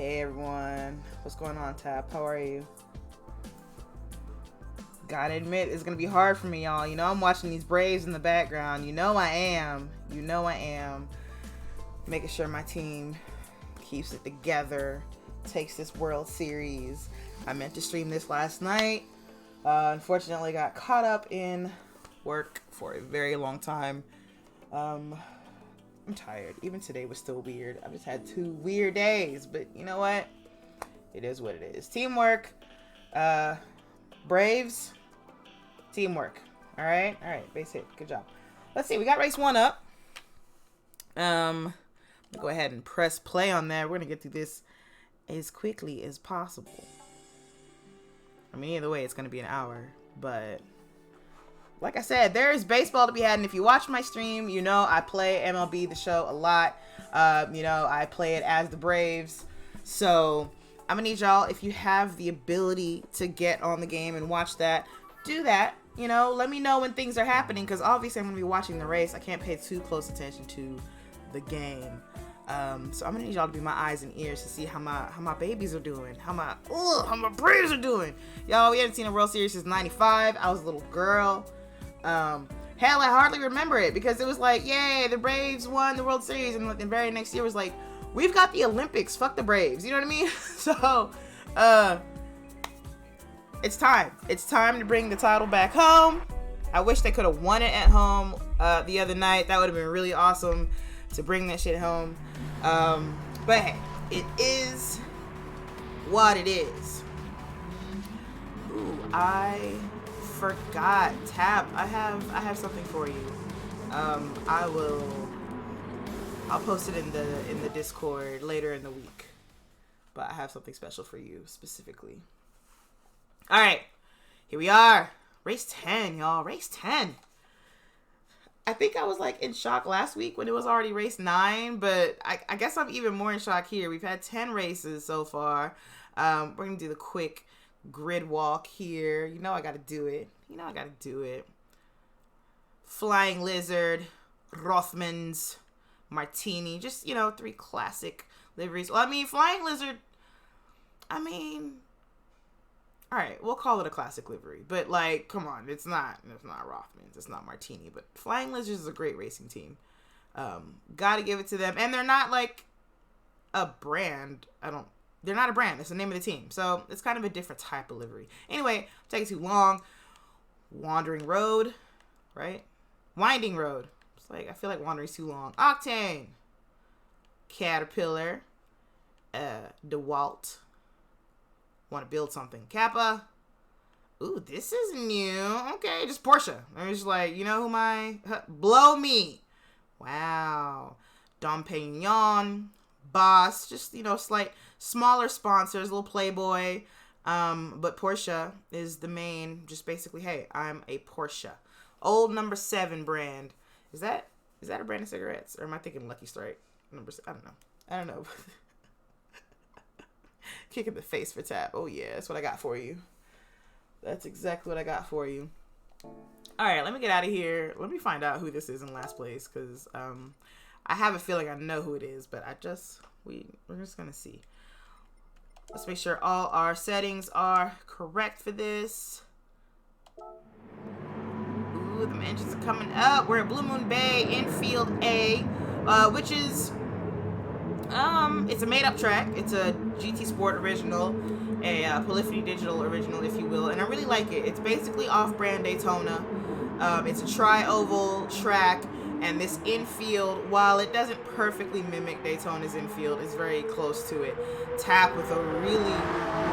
Hey everyone, what's going on, Tap? How are you? Gotta admit, it's gonna be hard for me, y'all. You know I'm watching these Braves in the background. You know I am. Making sure my team keeps it together, takes this World Series. I meant to stream this last night. Unfortunately, got caught up in work for a very long time. I'm tired. Even today was still weird. I've just had 2 weird days, but you know what? It is what it is. Teamwork. Braves. Teamwork. All right, base hit. Good job. Let's see. We got race 1 up. Go ahead and press play on that. We're gonna get through this as quickly as possible. I mean, either way, it's gonna be an hour, but like I said, there is baseball to be had, and if you watch my stream, you know I play MLB The Show a lot. I play it as the Braves. So I'm gonna need y'all, if you have the ability to get on the game and watch that, do that. You know, let me know when things are happening, because obviously I'm gonna be watching the race. I can't pay too close attention to the game. So I'm gonna need y'all to be my eyes and ears to see how my babies are doing, how my Braves are doing. Y'all, we haven't seen a World Series since '95. I was a little girl. Hell, I hardly remember it, because it was like, yay, the Braves won the World Series, and the very next year was like, we've got the Olympics, fuck the Braves, you know what I mean? So, it's time to bring the title back home. I wish they could have won it at home the other night. That would have been really awesome to bring that shit home. But hey, it is what it is. Ooh, I forgot. Tap, I have something for you. I'll post it in the Discord later in the week. But I have something special for you specifically. All right, here we are. Race 10, y'all. Race 10. I think I was like in shock last week when it was already race 9, but I guess I'm even more in shock here. We've had 10 races so far. We're going to do the quick grid walk here. You know I got to do it. Flying Lizard, Rothmans, Martini. Just, 3 classic liveries. Well, I mean, Flying Lizard, all right, we'll call it a classic livery, but like, come on, it's not Rothmans, it's not Martini, but Flying Lizards is a great racing team. Gotta give it to them, and they're not like a brand. They're not a brand. It's the name of the team, so it's kind of a different type of livery. Anyway, taking too long. Wandering Road, right? Winding Road. It's like I feel like wandering's too long. Octane, Caterpillar, DeWalt. Want to build something. Kappa. Ooh, this is new. Okay, just Porsche. I was just like, blow me. Wow. Dom Pignon, Boss, just, slight, smaller sponsors, little Playboy. But Porsche is the main, just basically, hey, I'm a Porsche. Old number 7 brand. Is that a brand of cigarettes? Or am I thinking Lucky Strike? I don't know. Kick in the face for Tap. Oh yeah, that's what I got for you. That's exactly what I got for you. All right, let me get out of here. Let me find out who this is in last place, because I have a feeling I know who it is, but we're just gonna see. Let's make sure all our settings are correct for this. Ooh, the mansions are coming up. We're at Blue Moon Bay, Infield A, which is it's a made-up track. It's a GT Sport original, a Polyphony Digital original, if you will, and I really like it. It's basically off-brand Daytona. It's a tri-oval track, and this infield, while it doesn't perfectly mimic Daytona's infield, is very close to it. Tap with a really,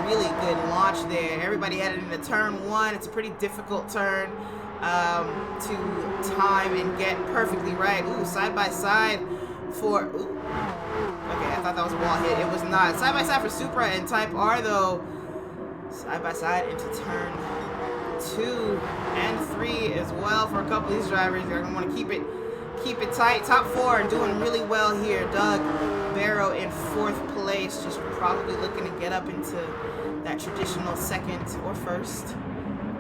really good launch there. Everybody headed into turn 1. It's a pretty difficult turn to time and get perfectly right. Ooh, side-by-side for... Ooh. Okay, I thought that was a wall hit. It was not. Side-by-side for Supra and Type R, though. Side-by-side into turn 2 and 3 as well for a couple of these drivers. They're going to want to keep it tight. Top 4 doing really well here. Doug Barrow in 4th place, just probably looking to get up into that traditional 2nd or 1st,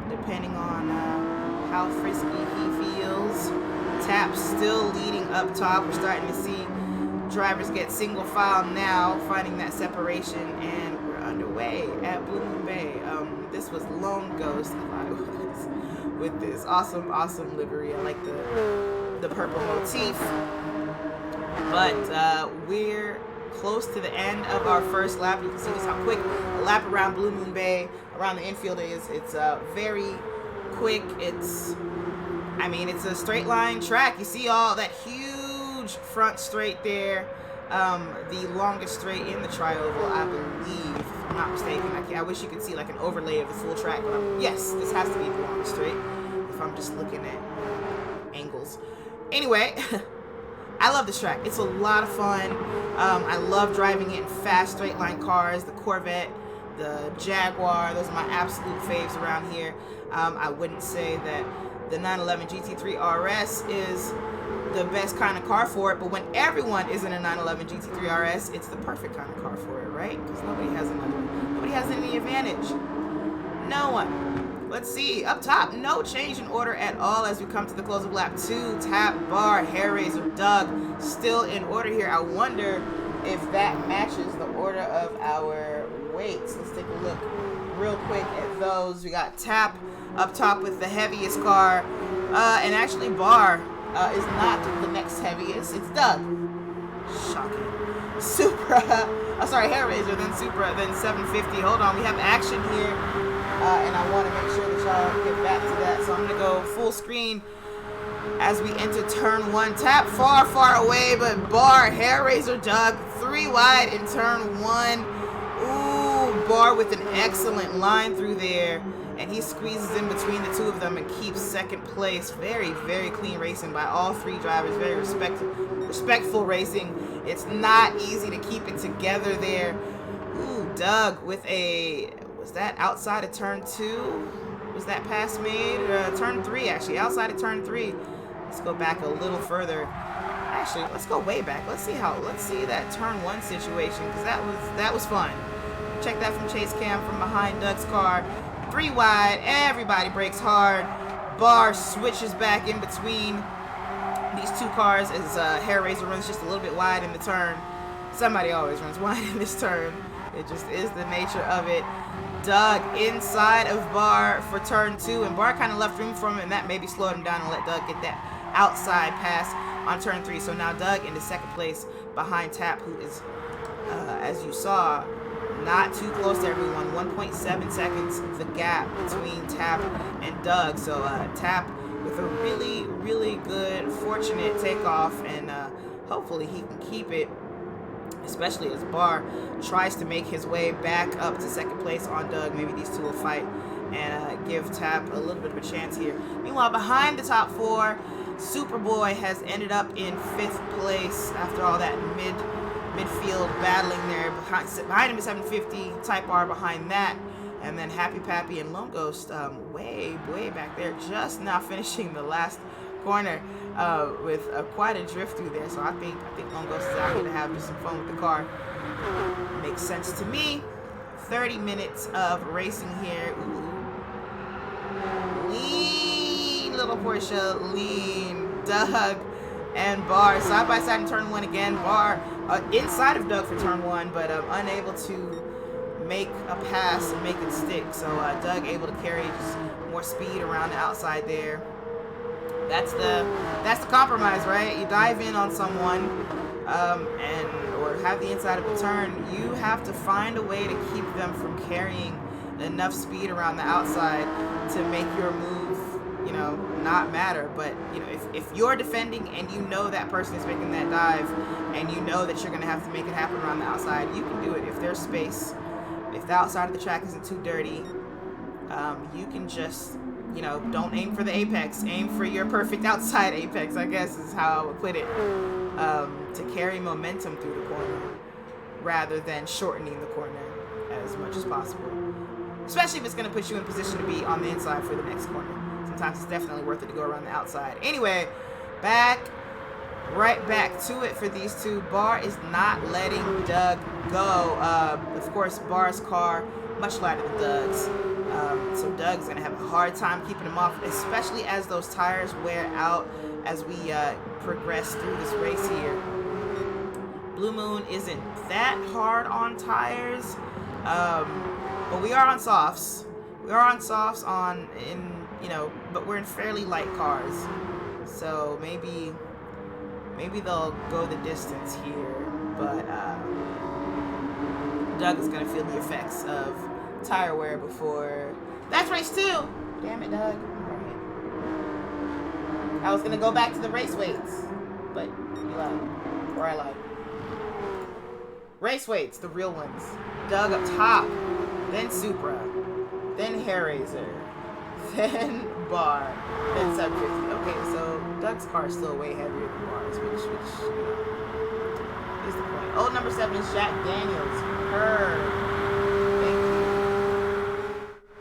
depending on how frisky he feels. Tap still leading up top. We're starting to see Drivers get single file now, finding that separation, and we're underway at Blue Moon Bay. This was Lone Ghost, I thought it was, with this awesome livery. I like the purple motif. But we're close to the end of our first lap. You can see just how quick a lap around Blue Moon Bay, around the infield is. It's very quick. It's a straight line track. You see all that huge front straight there. The longest straight in the tri-oval, I believe, if I'm not mistaken. I wish you could see like an overlay of the full track. But yes, this has to be the longest straight if I'm just looking at angles. Anyway, I love this track. It's a lot of fun. I love driving it in fast straight line cars. The Corvette, the Jaguar, those are my absolute faves around here. I wouldn't say that the 911 GT3 RS is the best kind of car for it, but when everyone is in a 911 GT3 RS, it's the perfect kind of car for it, right? Because nobody has any advantage. No one. Let's see, up top, no change in order at all as we come to the close of lap 2. Tap, Bar, Hairraiser, Doug, still in order here. I wonder if that matches the order of our weights. Let's take a look real quick at those. We got Tap up top with the heaviest car, and actually Bar is not the next heaviest. It's Doug. Shocking. Supra. Hairraiser, then Supra, then 750. Hold on, we have action here, and I want to make sure that y'all get back to that. So I'm gonna go full screen as we enter turn 1. Tap far away, but Bar, Hairraiser, Doug, 3 wide in turn 1. Ooh, Bar with an excellent line through there. And he squeezes in between the two of them and keeps second place. Very clean racing by all 3 drivers. Very respectful racing. It's not easy to keep it together there. Ooh, Doug with a, was that outside of turn 2? Was that pass made? Turn 3, actually. Outside of turn 3. Let's go back a little further. Actually, let's go way back. Let's see that turn 1 situation, because that was fun. Check that from Chase Cam from behind Doug's car. 3 wide, everybody brakes hard. Bar switches back in between these 2 cars as Hairraiser runs just a little bit wide in the turn. Somebody always runs wide in this turn. It just is the nature of it. Doug inside of Bar for turn 2, and Bar kind of left room for him, and that maybe slowed him down and let Doug get that outside pass on turn 3. So now Doug into second place behind Tap, who is, as you saw, not too close to everyone. 1.7 seconds the gap between Tap and Doug. So Tap with a really good, fortunate takeoff, and hopefully he can keep it, especially as Bar tries to make his way back up to second place on Doug. Maybe these two will fight and give Tap a little bit of a chance here. Meanwhile, behind the top 4, Superboy has ended up in 5th place after all that midfield battling there. Behind him is 750, Type R behind that, and then Happy Pappy and Lone Ghost way back there, just now finishing the last corner with quite a drift through there. So I think Lone Ghost is out here to have just some fun with the car. Makes sense to me. 30 minutes of racing here. Ooh. Lean, little Porsche, lean. Doug and Bar side by side in turn 1 again. Bar inside of Doug for turn 1, but unable to make a pass and make it stick. So Doug able to carry just more speed around the outside there. That's the compromise, right? You dive in on someone or have the inside of a turn. You have to find a way to keep them from carrying enough speed around the outside to make your move, you know, not matter. But you know, if you're defending and you know that person is making that dive, and you know that you're gonna have to make it happen around the outside, you can do it. If there's space, if the outside of the track isn't too dirty, you can just, you know, don't aim for the apex, aim for your perfect outside apex, I guess is how I would put it, to carry momentum through the corner rather than shortening the corner as much as possible, especially if it's going to put you in position to be on the inside for the next corner. Sometimes it's definitely worth it to go around the outside. Anyway, right back to it for these two. Bar is not letting Doug go. Of course, Bar's car much lighter than Doug's. So Doug's going to have a hard time keeping him off, especially as those tires wear out as we progress through this race here. Blue Moon isn't that hard on tires, but we are on softs. We are on softs but we're in fairly light cars, so maybe they'll go the distance here. But Doug is gonna feel the effects of tire wear before. That's race 2. Damn it, Doug. Right. I was gonna go back to the race weights, but you lied, or I lied. Race weights, the real ones. Doug up top, then Supra, then Hairraiser, then Bar, then 750. Okay, so Doug's car is still way heavier than Bar's, which is the point. Old number 7 is Jack Daniels. Thank you.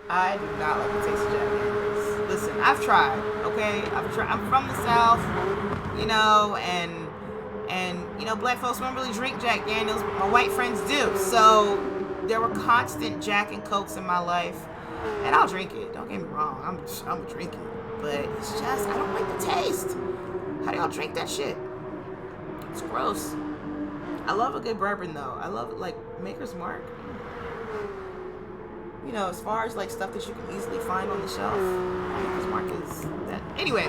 I do not like the taste of Jack Daniels. Listen, I've tried, okay? I'm from the South, and black folks don't really drink Jack Daniels, but my white friends do. So there were constant Jack and Cokes in my life, and I'll drink it. Don't get me wrong, I'm gonna drink it, but it's just I don't like the taste. How do y'all drink that shit? It's gross. I love a good bourbon though. I love like Maker's Mark. As far as like stuff that you can easily find on the shelf, Maker's Mark is that. Anyway,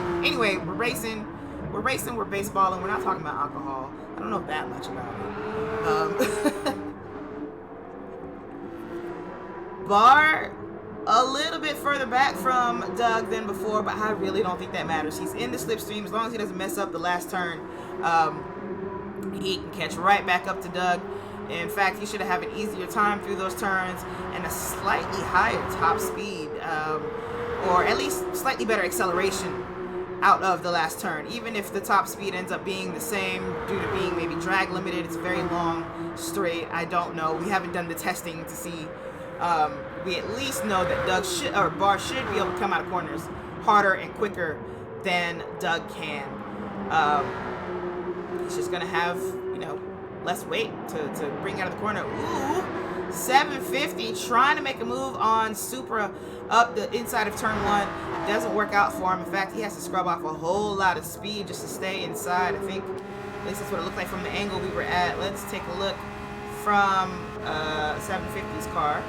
we're racing, we're baseballing. We're not talking about alcohol. I don't know that much about it. Bar a little bit further back from Doug than before, but I really don't think that matters. He's in the slipstream. As long as he doesn't mess up the last turn, he can catch right back up to Doug. In fact, he should have an easier time through those turns and a slightly higher top speed, or at least slightly better acceleration out of the last turn. Even if the top speed ends up being the same due to being maybe drag limited, it's a very long straight. I don't know. We haven't done the testing to see. We at least know that Bar should be able to come out of corners harder and quicker than Doug can. He's just gonna have less weight to bring out of the corner. Ooh, 750 trying to make a move on Supra up the inside of turn 1. Doesn't work out for him. In fact, he has to scrub off a whole lot of speed just to stay inside. I think this is what it looked like from the angle we were at. Let's take a look from 750's car.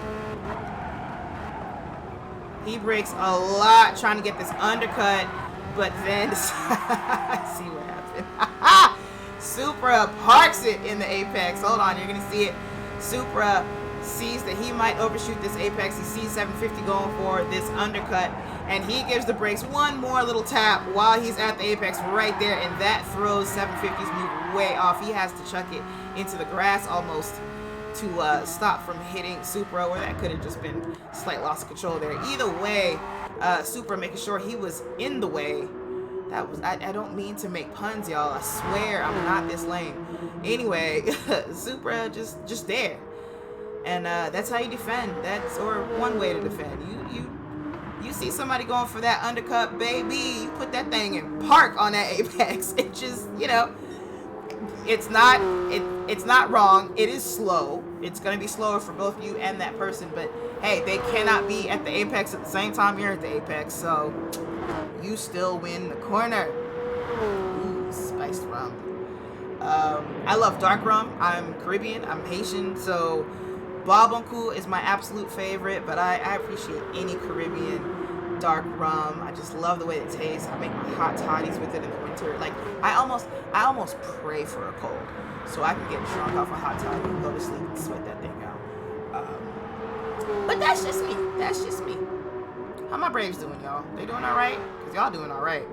He breaks a lot trying to get this undercut, but then I see what happened. Supra parks it in the apex. Hold on, you're gonna see it. Supra sees that he might overshoot this apex. He sees 750 going for this undercut, and he gives the brakes one more little tap while he's at the apex right there, and that throws 750's move way off. He has to chuck it into the grass almost to stop from hitting Supra, or that could have just been slight loss of control there. Either way, Supra making sure he was in the way. That was I don't mean to make puns, y'all. I swear I'm not this lame. Anyway, Supra just there, and that's how you defend. That's or one way to defend. You see somebody going for that undercut, baby. You put that thing in park on that apex. It just it's not wrong. It is slow. It's gonna be slower for both you and that person, but hey, they cannot be at the apex at the same time you're at the apex, so you still win the corner. Ooh, spiced rum. I love dark rum. I'm Caribbean, I'm Haitian, so Barbuncle is my absolute favorite, but I appreciate any Caribbean dark rum. I just love the way it tastes. I make my hot toddies with it in the winter. Like I almost pray for a cold so I can get drunk off a hot toddy and go to sleep and sweat that thing out. But that's just me. How my Braves doing, y'all? They doing all right? Because y'all doing all right.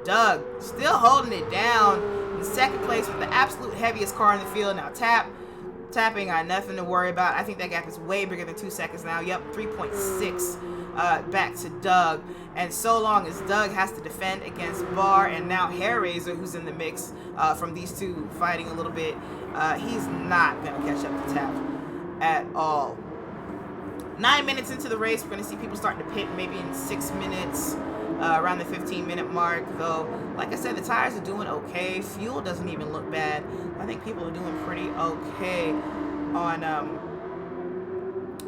Doug still holding it down in second place with the absolute heaviest car in the field. Now tapping, I nothing to worry about. I think that gap is way bigger than 2 seconds now. Yep, 3.6 back to Doug. And so long as Doug has to defend against Bar and now Hairraiser, who's in the mix from these two fighting a little bit, he's not going to catch up to Tap at all. 9 minutes into the race, we're going to see people starting to pit maybe in 6 minutes, around the 15-minute mark. Though, like I said, the tires are doing okay. Fuel doesn't even look bad. I think people are doing pretty okay on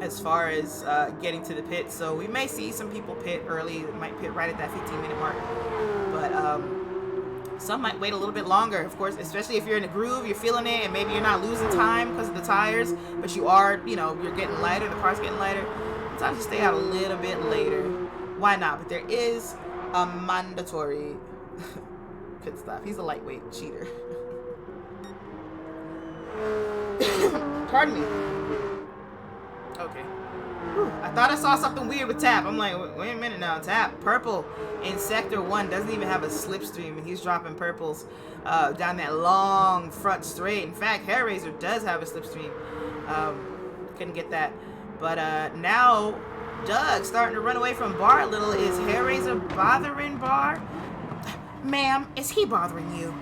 as far as getting to the pit. So we may see some people pit early. Might pit right at that 15-minute mark. But Some might wait a little bit longer, of course, especially if you're in a groove, you're feeling it, and maybe you're not losing time because of the tires, but you are, you know, you're getting lighter, the car's getting lighter. Sometimes you stay out a little bit later. Why not? But there is a mandatory pit stop. He's a lightweight cheater. Pardon me. Okay. Whew. I thought I saw something weird with Tap. I'm like, wait a minute now. Tap, purple in Sector 1 doesn't even have a slipstream, and he's dropping purples down that long front straight. In fact, Hellraiser does have a slipstream. Couldn't get that. But now Doug starting to run away from Bar a little. Is Hellraiser bothering Bar? Ma'am, is he bothering you?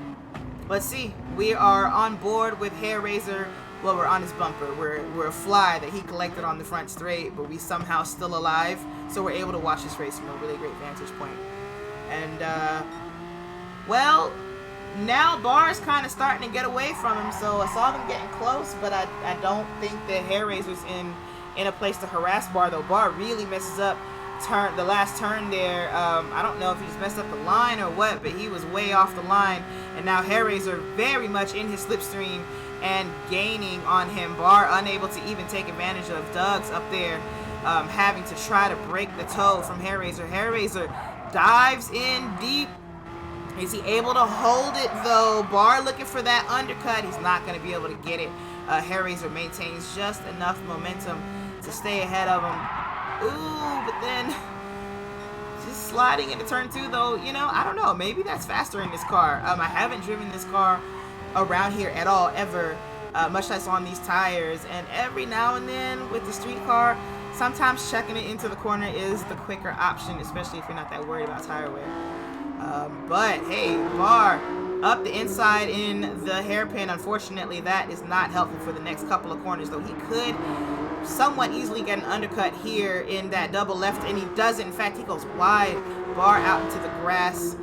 Let's see. We are on board with Hellraiser. Well, we're on his bumper. We're a fly that he collected on the front straight, but we somehow still alive, so we're able to watch this race from a really great vantage point. And well, now Bar's kind of starting to get away from him, so I saw them getting close, but I don't think that Hellraiser's in a place to harass Bar, though. Bar really messes up the last turn there. I don't know if he just messed up the line or what, but he was way off the line, and now Hellraiser very much in his slipstream and gaining on him. Bar unable to even take advantage of Doug's up there, having to try to break the toe from Hellraiser. Hellraiser dives in deep. Is he able to hold it though? Bar looking for that undercut. He's not going to be able to get it. Hellraiser maintains just enough momentum to stay ahead of him. Ooh, but then just sliding into turn 2 though, you know, I don't know. Maybe that's faster in this car. I haven't driven this car around here at all ever, much less on these tires, and every now and then with the street car, sometimes checking it into the corner is the quicker option, especially if you're not that worried about tire wear. But hey, Bar up the inside in the hairpin. Unfortunately, that is not helpful for the next couple of corners, though he could somewhat easily get an undercut here in that double left, and he doesn't. In fact, he goes wide. Bar out into the grass.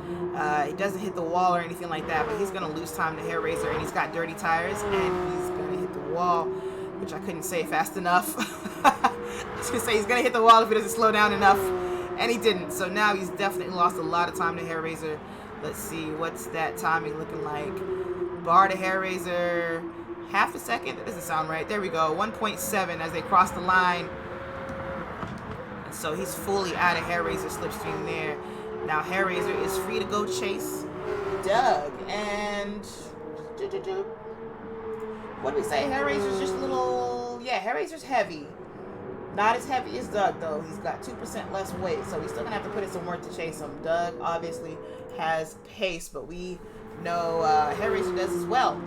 He doesn't hit the wall or anything like that, but he's going to lose time to Hellraiser, and he's got dirty tires, and he's going to hit the wall, which I couldn't say fast enough. I was going to say he's going to hit the wall if he doesn't slow down enough, and he didn't. So now he's definitely lost a lot of time to Hellraiser. Let's see, what's that timing looking like? Bar to Hellraiser, half a second? That doesn't sound right. There we go, 1.7 as they cross the line. And so he's fully out of Hellraiser slipstream there. Now Hellraiser is free to go chase Doug, and what do we say? Hellraiser's just a little, yeah, Hellraiser's heavy. Not as heavy as Doug though. He's got 2% less weight, so he's still gonna have to put in some work to chase him. Doug obviously has pace, but we know Hellraiser does as well.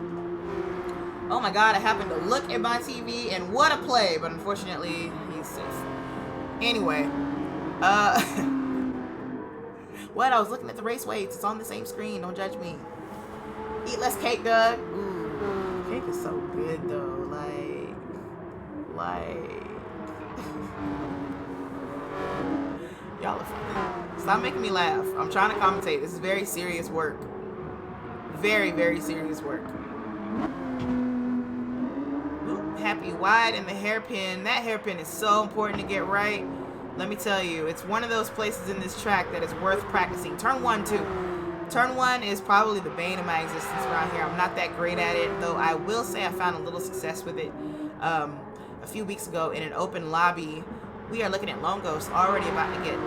Oh my God, I happened to look at my TV, and what a play, but unfortunately he's safe. Anyway, what? I was looking at the race weights. It's on the same screen. Don't judge me. Eat less cake, Doug. Ooh, cake is so good though. Like. Y'all are funny. Stop making me laugh. I'm trying to commentate. This is very serious work. Very, very serious work. Ooh, happy wide in the hairpin. That hairpin is so important to get right. Let me tell you, it's one of those places in this track that is worth practicing. Turn 1 too. Turn 1 is probably the bane of my existence around here. I'm not that great at it, though I will say I found a little success with it a few weeks ago in an open lobby. We are looking at Lone Ghost already about to get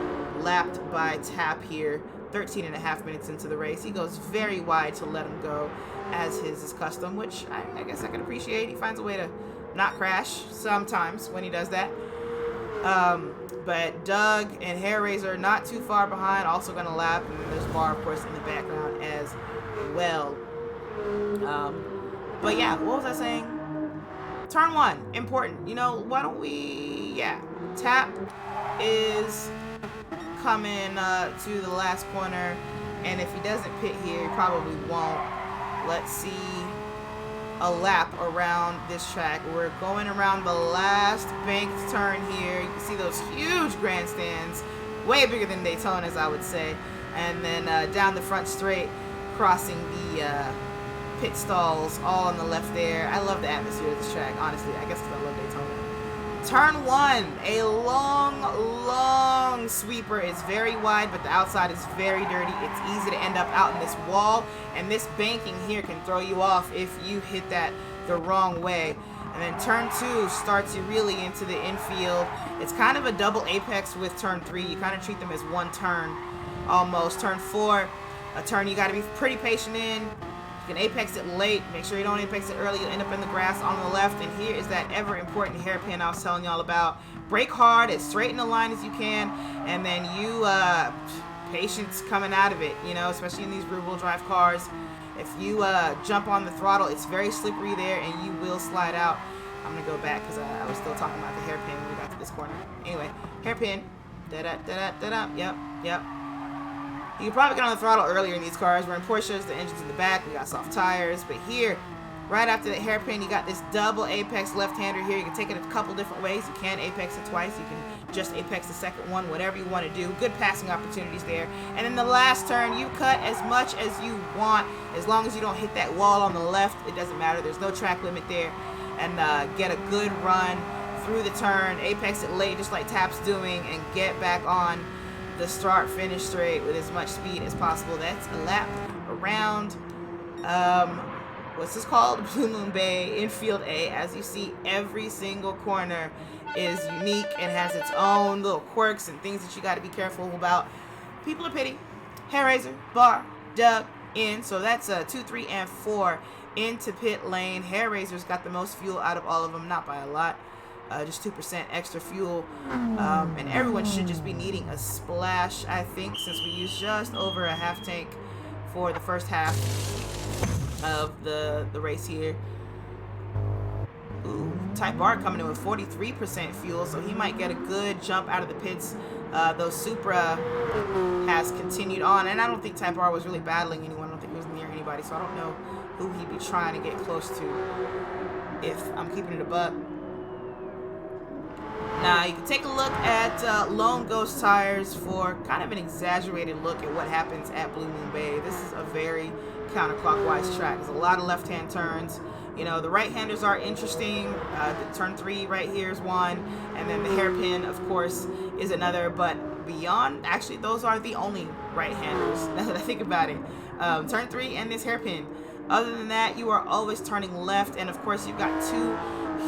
lapped by Tap here, 13.5 minutes into the race. He goes very wide to let him go, as his is custom, which I guess I can appreciate. He finds a way to not crash sometimes when he does that. But Doug and Hellraiser not too far behind, also going to lap, and there's Bar, of course, in the background as well. But yeah, what was I saying? Turn 1, important. You know, why don't we, yeah, Tap is coming to the last corner, and if he doesn't pit here, he probably won't. Let's see a lap around this track. We're going around the last banked turn here. You can see those huge grandstands, way bigger than Daytona's, I would say. And then down the front straight, crossing the pit stalls all on the left there. I love the atmosphere of this track, honestly. I guess because I love Daytona. Turn 1, a long sweeper. It's very wide, but the outside is very dirty. It's easy to end up out in this wall, and this banking here can throw you off if you hit that the wrong way. And then turn 2 starts you really into the infield. It's kind of a double apex with turn 3. You kind of treat them as one turn almost. Turn 4, a turn you got to be pretty patient in. You can apex it late. Make sure you don't apex it early. You'll end up in the grass on the left. And here is that ever important hairpin I was telling y'all about. Brake hard as straight in the line as you can. And then you, patience coming out of it, you know, especially in these rear-wheel drive cars. If you jump on the throttle, it's very slippery there and you will slide out. I'm going to go back because I was still talking about the hairpin when we got to this corner. Anyway, hairpin. Da-da-da-da-da-da. Yep. You can probably get on the throttle earlier in these cars. We're in Porsches, the engine's in the back, we got soft tires. But here, right after the hairpin, you got this double apex left-hander here. You can take it a couple different ways. You can apex it twice. You can just apex the second one, whatever you want to do. Good passing opportunities there. And in the last turn, you cut as much as you want. As long as you don't hit that wall on the left, it doesn't matter. There's no track limit there. And get a good run through the turn. Apex it late, just like Tap's doing, and get back on the start-finish straight with as much speed as possible. That's a lap around, what's this called? Blue Moon Bay, infield A. As you see, every single corner is unique and has its own little quirks and things that you got to be careful about. People are pitting. Hairraiser, Bar, Doug, in. So that's 2, 3, and 4 into pit lane. Hairraiser's got the most fuel out of all of them, not by a lot. Just 2% extra fuel, and everyone should just be needing a splash, I think, since we used just over a half tank for the first half of the race here. Ooh, Type R coming in with 43% fuel, so he might get a good jump out of the pits. Though Supra has continued on, and I don't think Type R was really battling anyone. I don't think he was near anybody, so I don't know who he'd be trying to get close to, if I'm keeping it a buck. Now, you can take a look at Lone Ghost Tires for kind of an exaggerated look at what happens at Blue Moon Bay. This is a very counterclockwise track. There's a lot of left-hand turns. You know, the right-handers are interesting. The turn 3 right here is one. And then the hairpin, of course, is another. But beyond, actually, those are the only right-handers, now that I think about it. Turn 3 and this hairpin. Other than that, you are always turning left. And, of course, you've got 2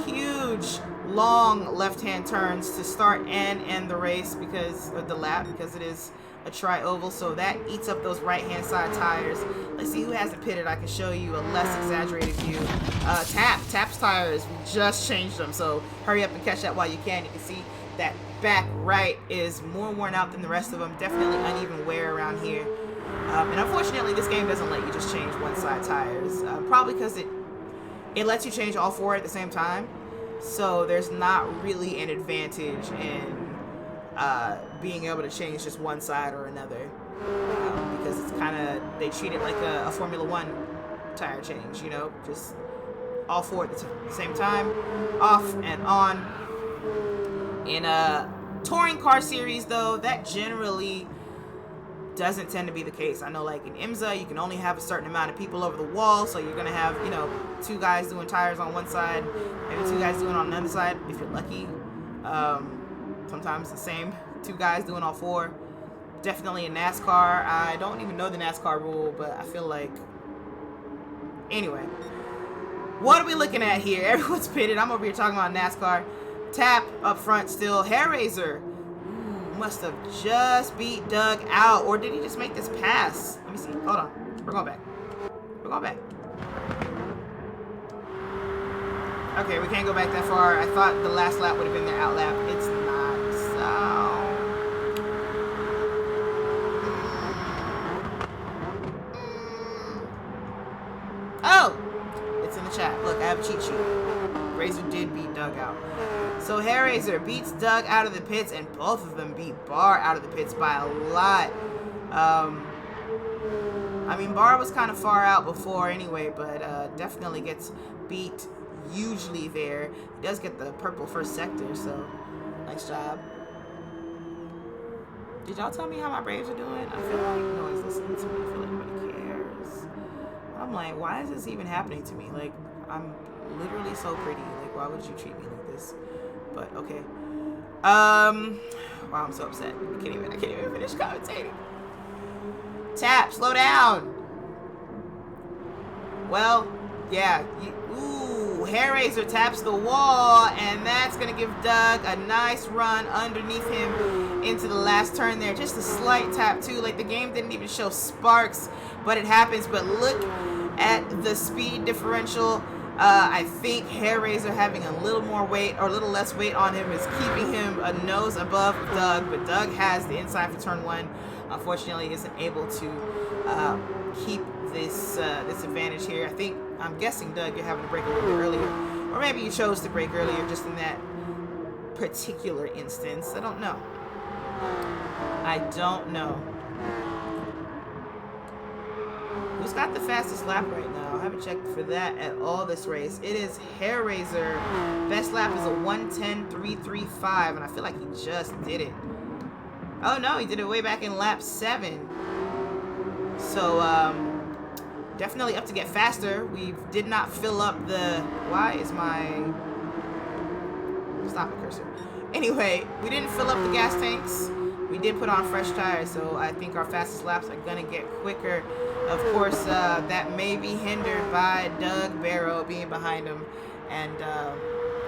huge long left-hand turns to start and end the race, because of the lap, because it is a tri-oval, so that eats up those right-hand side tires. Let's see who hasn't pitted. I can show you a less exaggerated view. Tap's tires, we just changed them, so hurry up and catch that while you can. You can see that back right is more worn out than the rest of them. Definitely uneven wear around here. And unfortunately, this game doesn't let you just change one side tires, probably because it lets you change all 4 at the same time. So there's not really an advantage in being able to change just one side or another, because it's kind of, they treat it like a Formula 1 tire change, you know, just all 4 at the same time, off and on. In a touring car series, though, that generally doesn't tend to be the case. I know, like in IMSA, you can only have a certain amount of people over the wall, so you're gonna have, you know, 2 guys doing tires on one side, maybe 2 guys doing on another side if you're lucky. Sometimes the same 2 guys doing all 4. Definitely in NASCAR, I don't even know the NASCAR rule, but I feel like, anyway, what are we looking at here? Everyone's pitted. I'm over here talking about NASCAR. Tap up front still. Hairraiser must have just beat Doug out, or did he just make this pass? Let me see. Hold on. We're going back. We're going back. Okay, we can't go back that far. I thought the last lap would have been their out lap. It's not. So oh, it's in the chat. Look, I have a cheat sheet. Razor did beat Doug out. So Hairraiser beats Doug out of the pits, and both of them beat Bar out of the pits by a lot. I mean, Bar was kind of far out before anyway, but definitely gets beat hugely there. He does get the purple first sector, so nice job. Did y'all tell me how my Braves are doing? I feel like no one's listening to me. I feel like nobody cares. I'm like, why is this even happening to me? Like, I'm literally so pretty. Like, why would you treat me like this? but okay. Wow, I'm so upset. I can't even finish commentating. Tap, slow down. Well, yeah. Ooh, Hellraiser taps the wall, and that's gonna give Doug a nice run underneath him into the last turn there. Just a slight tap too. Like the game didn't even show sparks, but it happens. But look at the speed differential. I think Hellraiser having a little more weight or a little less weight on him is keeping him a nose above Doug, but Doug has the inside for turn one. Unfortunately, isn't able to keep this advantage here. I'm guessing, Doug, you're having to break a little bit earlier, or maybe you chose to break earlier just in that particular instance. I don't know. Who's got the fastest lap right now? I haven't checked for that at all this race. It is Hellraiser. Best lap is a 1:10.335, and I feel like he just did it. Oh no, he did it way back in lap 7. So, definitely up to get faster. We did not fill up the... Why is my... Stop it, cursor. Anyway, we didn't fill up the gas tanks. We did put on fresh tires, so I think our fastest laps are going to get quicker. Of course, that may be hindered by Doug Barrow being behind him and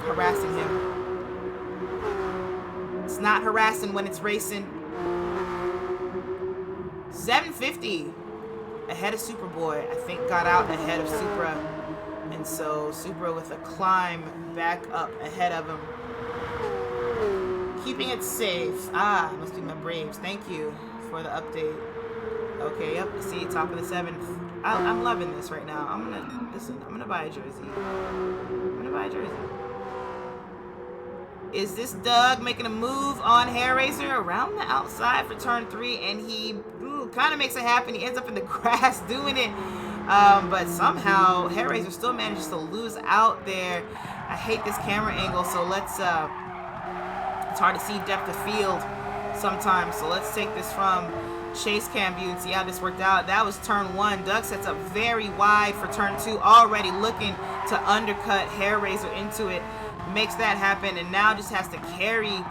harassing him. It's not harassing when it's racing. 750 ahead of Superboy. I think got out ahead of Supra. And so Supra with a climb back up ahead of him. Keeping it safe. Ah, must be my Braves. Thank you for the update. Okay, yep, see, top of the 7th. I'm loving this right now. I'm gonna buy a jersey. Is this Doug making a move on Hellraiser around the outside for turn 3, and he kind of makes it happen. He ends up in the grass doing it, but somehow Hellraiser still manages to lose out there. I hate this camera angle, so let's, it's hard to see depth of field sometimes, so let's take this from Chase Cam view and see how this worked out. That was turn 1. Doug sets up very wide for turn 2, already looking to undercut Hellraiser into it. Makes that happen, and now just has to carry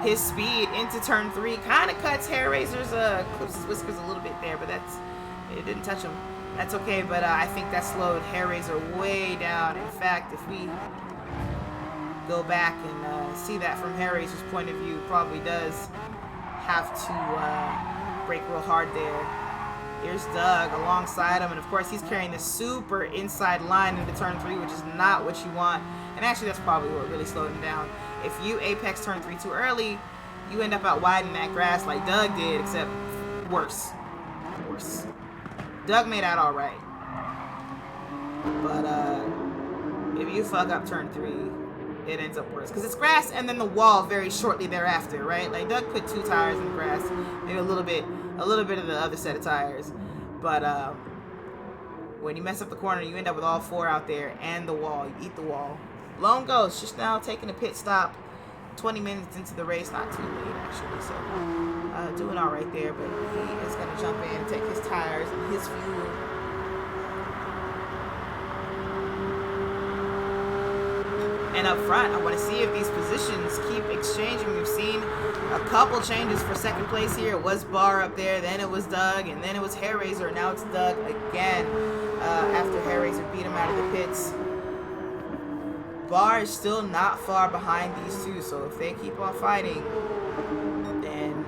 his speed into turn 3. Kind of cuts Hellraiser's clips his whiskers a little bit there, but it didn't touch him. That's okay, but I think that slowed Hellraiser way down. In fact, if we go back and see that from Hellraiser's point of view, probably does have to brake real hard there. Here's Doug alongside him, and of course he's carrying this super inside line into turn 3, which is not what you want. And actually, that's probably what really slowed him down. If you apex turn 3 too early, you end up out wide in that grass like Doug did, except worse. Doug made out all right, but if you fuck up turn 3, it ends up worse because it's grass and then the wall very shortly thereafter, right? Like Doug put 2 tires in the grass, maybe a little bit of the other set of tires, but when you mess up the corner, you end up with all 4 out there and the wall. You eat the wall. Lone Ghost just now taking a pit stop 20 minutes into the race, not too late actually, so doing all right there, but he is going to jump in and take his tires and his fuel. And up front, I want to see if these positions keep exchanging. We've seen a couple changes for second place here. It was Barr up there, then it was Doug, and then it was Hellraiser. Now it's Doug again after Hellraiser beat him out of the pits. Barr is still not far behind these two, so if they keep on fighting, then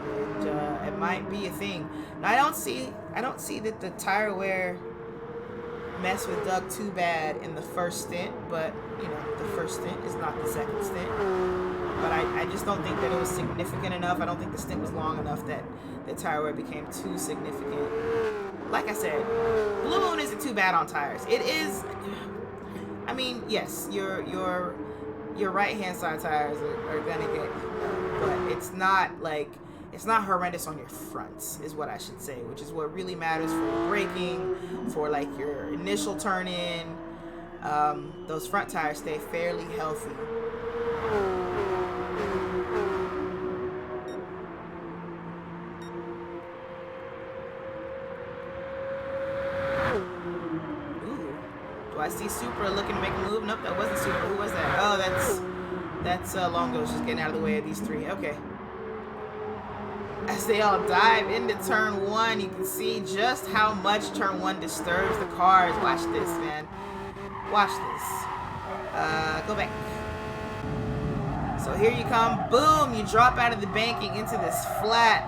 it might be a thing. Now I don't see that the tire wear messed with Doug too bad in the first stint, but you know, the first stint is not the second stint. But I just don't think that it was significant enough. I don't think the stint was long enough that the tire wear became too significant. Like I said, Blue Moon isn't too bad on tires. It is. I mean, yes, your right hand side tires are gonna get, but it's not horrendous on your fronts, is what I should say, which is what really matters for braking, for like your initial turn in. Those front tires stay fairly healthy. I see Supra looking to make a move. Nope, that wasn't Supra. Who was that? Oh, That's Longo's just getting out of the way of these three. Okay. As they all dive into turn one, you can see just how much turn one disturbs the cars. Watch this, man. Watch this. Go back. So here you come. Boom! You drop out of the banking into this flat,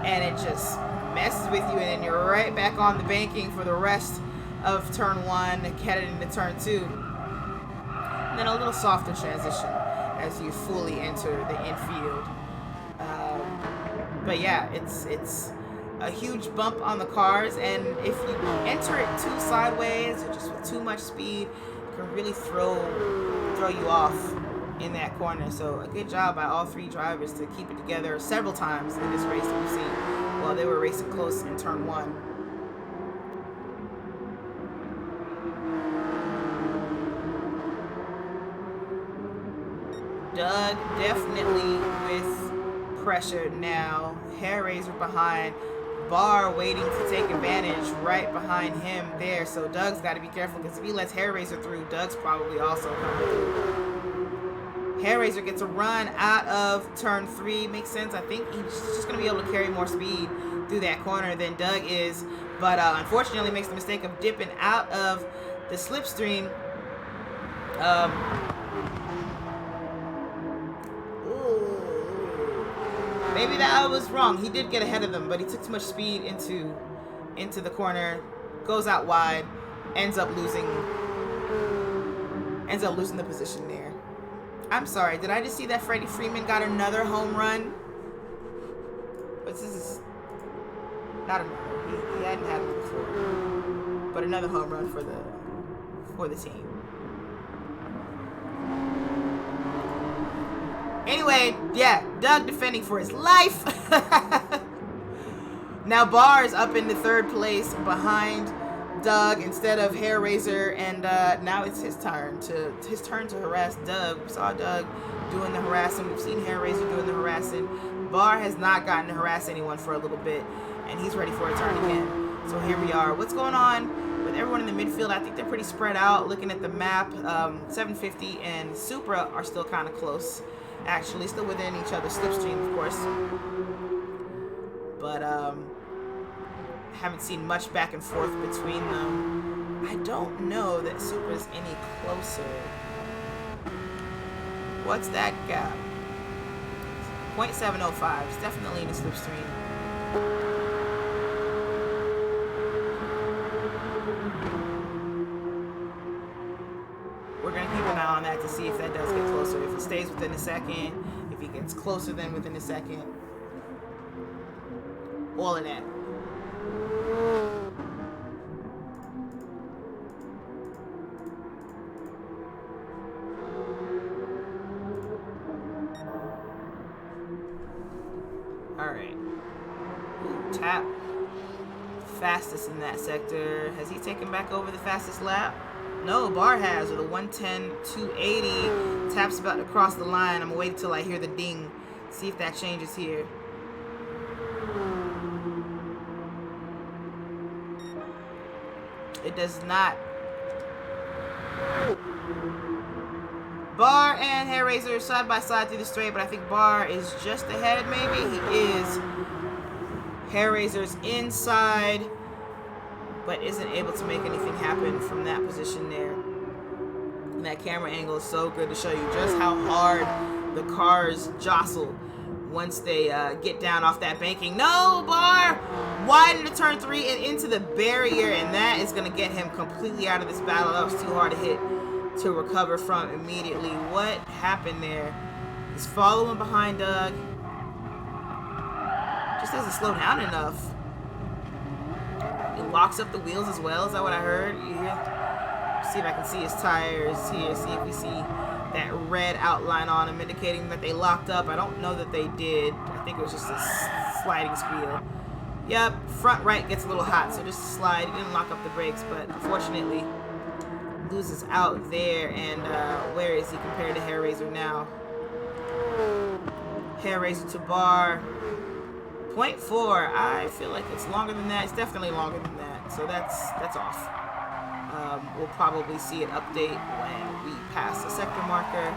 and it just messes with you, and then you're right back on the banking for the rest of turn one, headed into turn two. And then a little softer transition as you fully enter the infield. But yeah, it's a huge bump on the cars, and if you enter it too sideways or just with too much speed, it can really throw you off in that corner. So a good job by all three drivers to keep it together several times in this race that we've seen while they were racing close in turn one. Doug definitely with pressure now. Hair Razor behind. Barr waiting to take advantage right behind him there. So Doug's got to be careful, because if he lets Hair Razor through, Doug's probably also coming through. Hair Razor gets a run out of turn three. Makes sense. I think he's just going to be able to carry more speed through that corner than Doug is. But unfortunately makes the mistake of dipping out of the slipstream. Maybe that I was wrong. He did get ahead of them, but he took too much speed into the corner, goes out wide, ends up losing the position there. I'm sorry, did I just see that Freddie Freeman got another home run? But this is not another. He hadn't had one before, but another home run for the team. Anyway, yeah, Doug defending for his life. Now Barr's up in the third place behind Doug instead of Hair Razor, and now it's his turn to harass Doug. We saw Doug doing the harassing. We've seen Hair Razor doing the harassing. Barr has not gotten to harass anyone for a little bit, and he's ready for a turn again. So here we are. What's going on with everyone in the midfield? I think they're pretty spread out. Looking at the map, 750 and Supra are still kind of close. Actually, still within each other's slipstream, of course. But haven't seen much back and forth between them. I don't know that Supra's any closer. What's that gap? 0.705. It's definitely in the slipstream. We're going to keep an eye on that to see if that does get closer. If it stays within a second, if it gets closer than within a second. All of that. Alright. Tap. Fastest in that sector. Has he taken back over the fastest lap? No, Barr has, with a 110.280. Tap's about to cross the line. I'm gonna wait till I hear the ding. See if that changes here. It does not. Barr and Hair Razor side by side through the straight, but I think Barr is just ahead, maybe. He is. Hair Razor's inside, but isn't able to make anything happen from that position there. And that camera angle is so good to show you just how hard the cars jostle once they get down off that banking. No, Barr! Wide into turn three and into the barrier, and that is going to get him completely out of this battle. That was too hard to hit to recover from immediately. What happened there? He's following behind Doug. Just doesn't slow down enough. He locks up the wheels as well. Is that what I heard? Yeah. See if I can see his tires here. See if we see that red outline on them indicating that they locked up. I don't know that they did. I think it was just a sliding squeal. Yep, front right gets a little hot, so just a slide. He didn't lock up the brakes, but unfortunately loses out there. And where is he compared to Hair Razor now? Hair Razor to Barr. 0.4. I feel like it's longer than that. It's definitely longer than that. So that's off. We'll probably see an update when we pass the sector marker.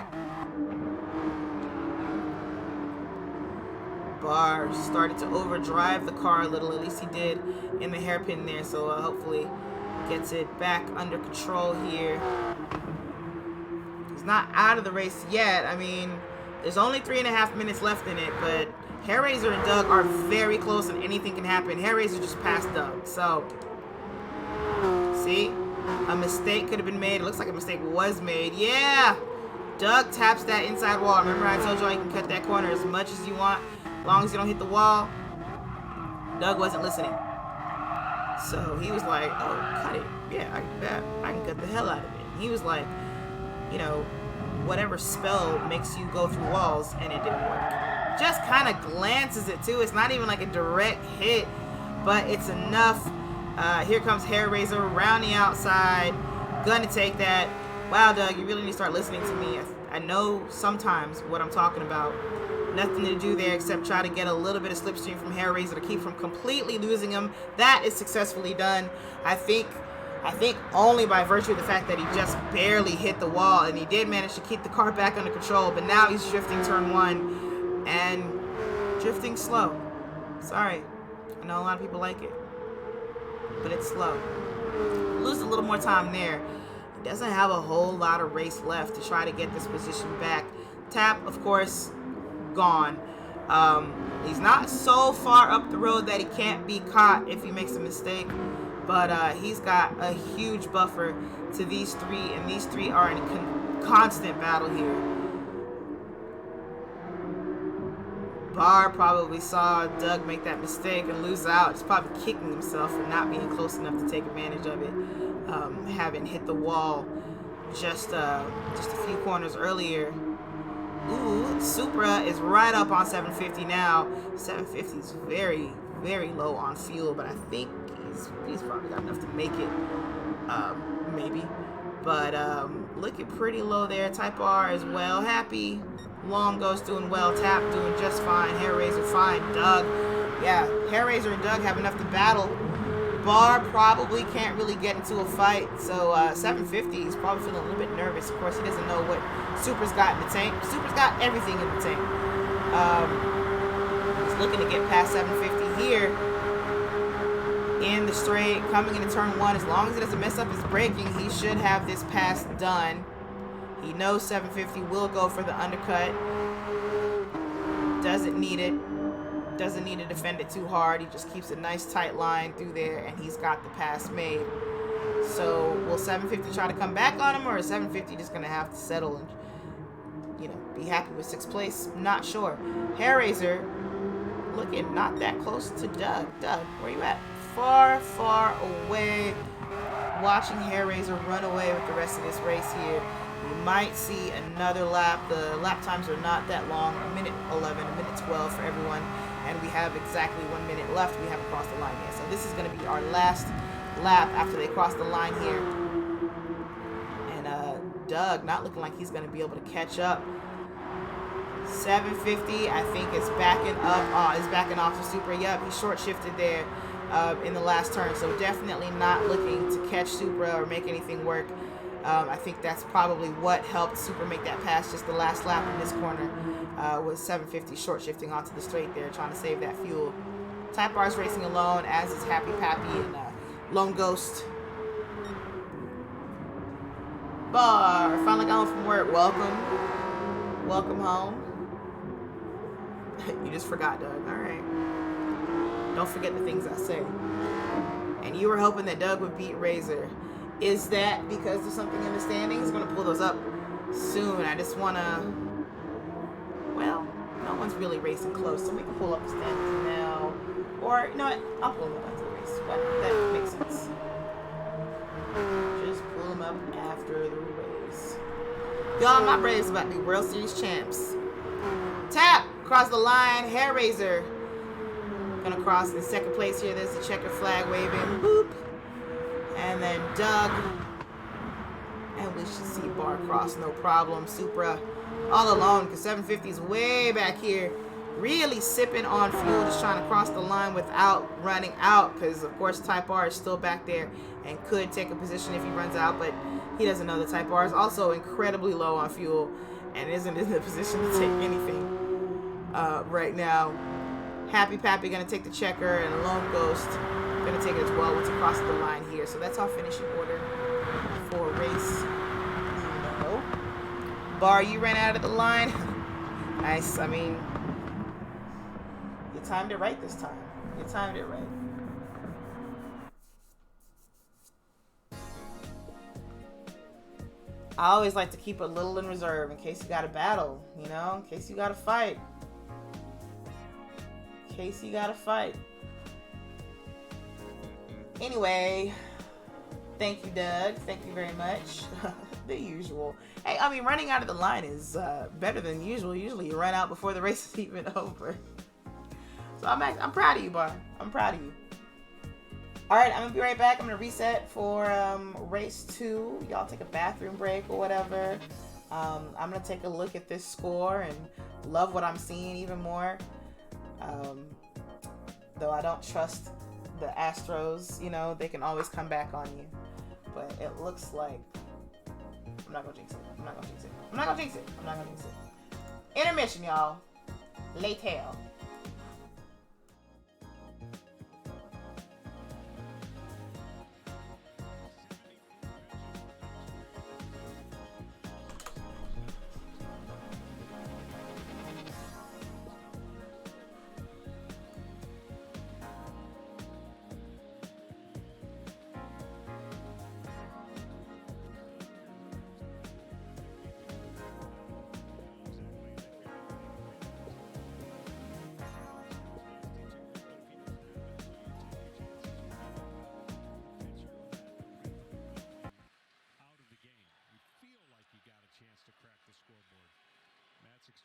Barr started to overdrive the car a little. At least he did in the hairpin there. So hopefully gets it back under control here. He's not out of the race yet. I mean, there's only 3.5 minutes left in it, but Hairraiser and Doug are very close and anything can happen. Hairraiser just passed Doug. So, see? A mistake could have been made. It looks like a mistake was made. Yeah! Doug taps that inside wall. Remember I told y'all you can cut that corner as much as you want, as long as you don't hit the wall. Doug wasn't listening. So he was like, oh, cut it. Yeah, I can cut the hell out of it. And he was like, you know, whatever spell makes you go through walls, and it didn't work. Just kind of glances it too. It's not even like a direct hit, but it's enough. Here comes Hairraiser around the outside. Gonna take that. Wow, Doug, you really need to start listening to me. I know sometimes what I'm talking about. Nothing to do there except try to get a little bit of slipstream from Hairraiser to keep from completely losing him. That is successfully done. I think only by virtue of the fact that he just barely hit the wall, and he did manage to keep the car back under control, but now he's drifting turn 1 and drifting slow. Sorry. I know a lot of people like it, but it's slow. Lose a little more time there. He doesn't have a whole lot of race left to try to get this position back. Tap, of course, gone. He's not so far up the road that he can't be caught if he makes a mistake, but he's got a huge buffer to these three, and these three are in constant battle here. Barr probably saw Doug make that mistake and lose out. He's probably kicking himself for not being close enough to take advantage of it, having hit the wall just a few corners earlier. Ooh, Supra is right up on 750 now. 750 is very, very low on fuel, but I think he's probably got enough to make it, maybe. But looking pretty low there. Type R as well. Happy. Long Ghost doing well. Tap doing just fine. Hairraiser fine. Doug. Yeah, Hairraiser and Doug have enough to battle. Barr probably can't really get into a fight. So 750 is probably feeling a little bit nervous. Of course, he doesn't know what Supra's got in the tank. Supra's got everything in the tank. He's looking to get past 750 here. In the straight, coming into turn 1. As long as he doesn't mess up his braking, he should have this pass done. He knows 750 will go for the undercut. Doesn't need it. Doesn't need to defend it too hard. He just keeps a nice tight line through there, and he's got the pass made. So will 750 try to come back on him, or is 750 just going to have to settle and, you know, be happy with 6th place? Not sure. Hairraiser looking not that close to Doug. Doug, where you at? Far, far away. Watching Hairraiser run away with the rest of this race here. We might see another lap. The lap times are not that long. A minute 11, a minute 12 for everyone. And we have exactly 1 minute left. We haven't crossed the line yet. So this is going to be our last lap after they cross the line here. And Doug not looking like he's going to be able to catch up. 750, I think, is backing up. Is backing off to Supra. Yep, he short shifted there in the last turn. So definitely not looking to catch Supra or make anything work. I think that's probably what helped Supra make that pass just the last lap in this corner, was 750 short shifting onto the straight there, trying to save that fuel. Type R is racing alone, as is Happy Pappy and Lone Ghost. Barr, finally got home from work. Welcome. Welcome home. You just forgot, Doug. All right. Don't forget the things I say. And you were hoping that Doug would beat Razor. Is that because there's something in the standings? I'm going to pull those up soon. I just want to... Well, no one's really racing close, so we can pull up the standings now. Or, you know what? I'll pull them up after the race. Well, that makes sense. Just pull them up after the race. Y'all, my Braves about to be World Series champs. Tap! Across the line. Hairraiser. Gonna cross in 2nd place here. There's the checker flag waving. Boop. And then Doug. And we should see Barr cross, no problem. Supra all alone, because 750 is way back here. Really sipping on fuel, just trying to cross the line without running out, because of course Type R is still back there and could take a position if he runs out, but he doesn't know that Type R is also incredibly low on fuel and isn't in a position to take anything right now. Happy Pappy gonna take the checker, and Lone Ghost gonna take it as well once it crosses the line here. So that's our finishing order for race. No. Bar, you ran out of the line. Nice. I mean, you timed it right this time. You timed it right. I always like to keep a little in reserve in case you got a battle, you know, in case you got to fight. In case you got to fight. Anyway, thank you, Doug. Thank you very much. The usual. Hey, I mean, running out of the line is better than usual. Usually you run out before the race is even over. So I'm proud of you, Bar. I'm proud of you. All right, I'm gonna be right back. I'm gonna reset for race 2. Y'all take a bathroom break or whatever. I'm gonna take a look at this score and love what I'm seeing even more. Though I don't trust the Astros, you know, they can always come back on you. But it looks like I'm not gonna jinx it. I'm not gonna jinx it. I'm not gonna jinx it. I'm not gonna jinx it. Intermission, y'all. Later.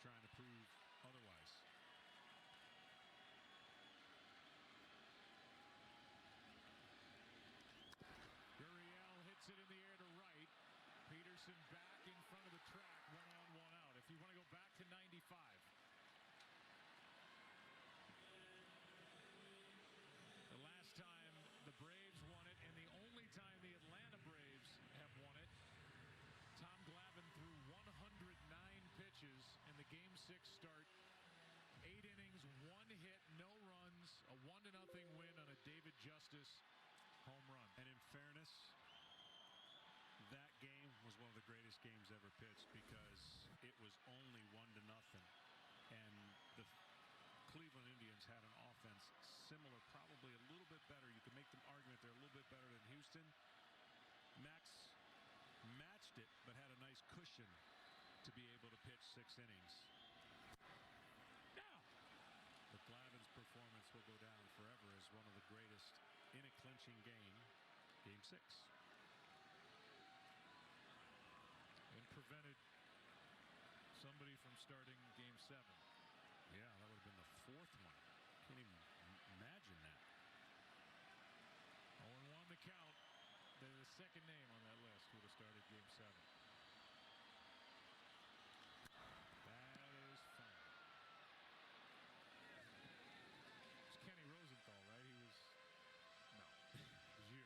Trying to prove otherwise. Gurriel hits it in the air to right. Peterson back in front of the track, 1 on, 1 out. If you want to go back to 95. The last time the Braves won it, and the only time the Atlanta Braves have won it, Tom Glavine threw 109 pitches in the Game 6 start. 8 innings, 1 hit, no runs, a 1-0 win on a David Justice home run. And in fairness, that game was one of the greatest games ever pitched because it was only 1-0. And the Cleveland Indians had an offense similar, probably a little bit better. You can make the argument they're a little bit better than Houston. Max matched it, but had a nice cushion to be able to pitch 6 innings. Now, but Glavine's performance will go down forever as one of the greatest in a clinching game, Game 6. And prevented somebody from starting Game 7. Yeah, that would have been the 4th one. Can't even imagine that. 0-1 the count. The second name on that list would have started Game 7. That is fun. It's Kenny Rosenthal, right? He was... No. It was you.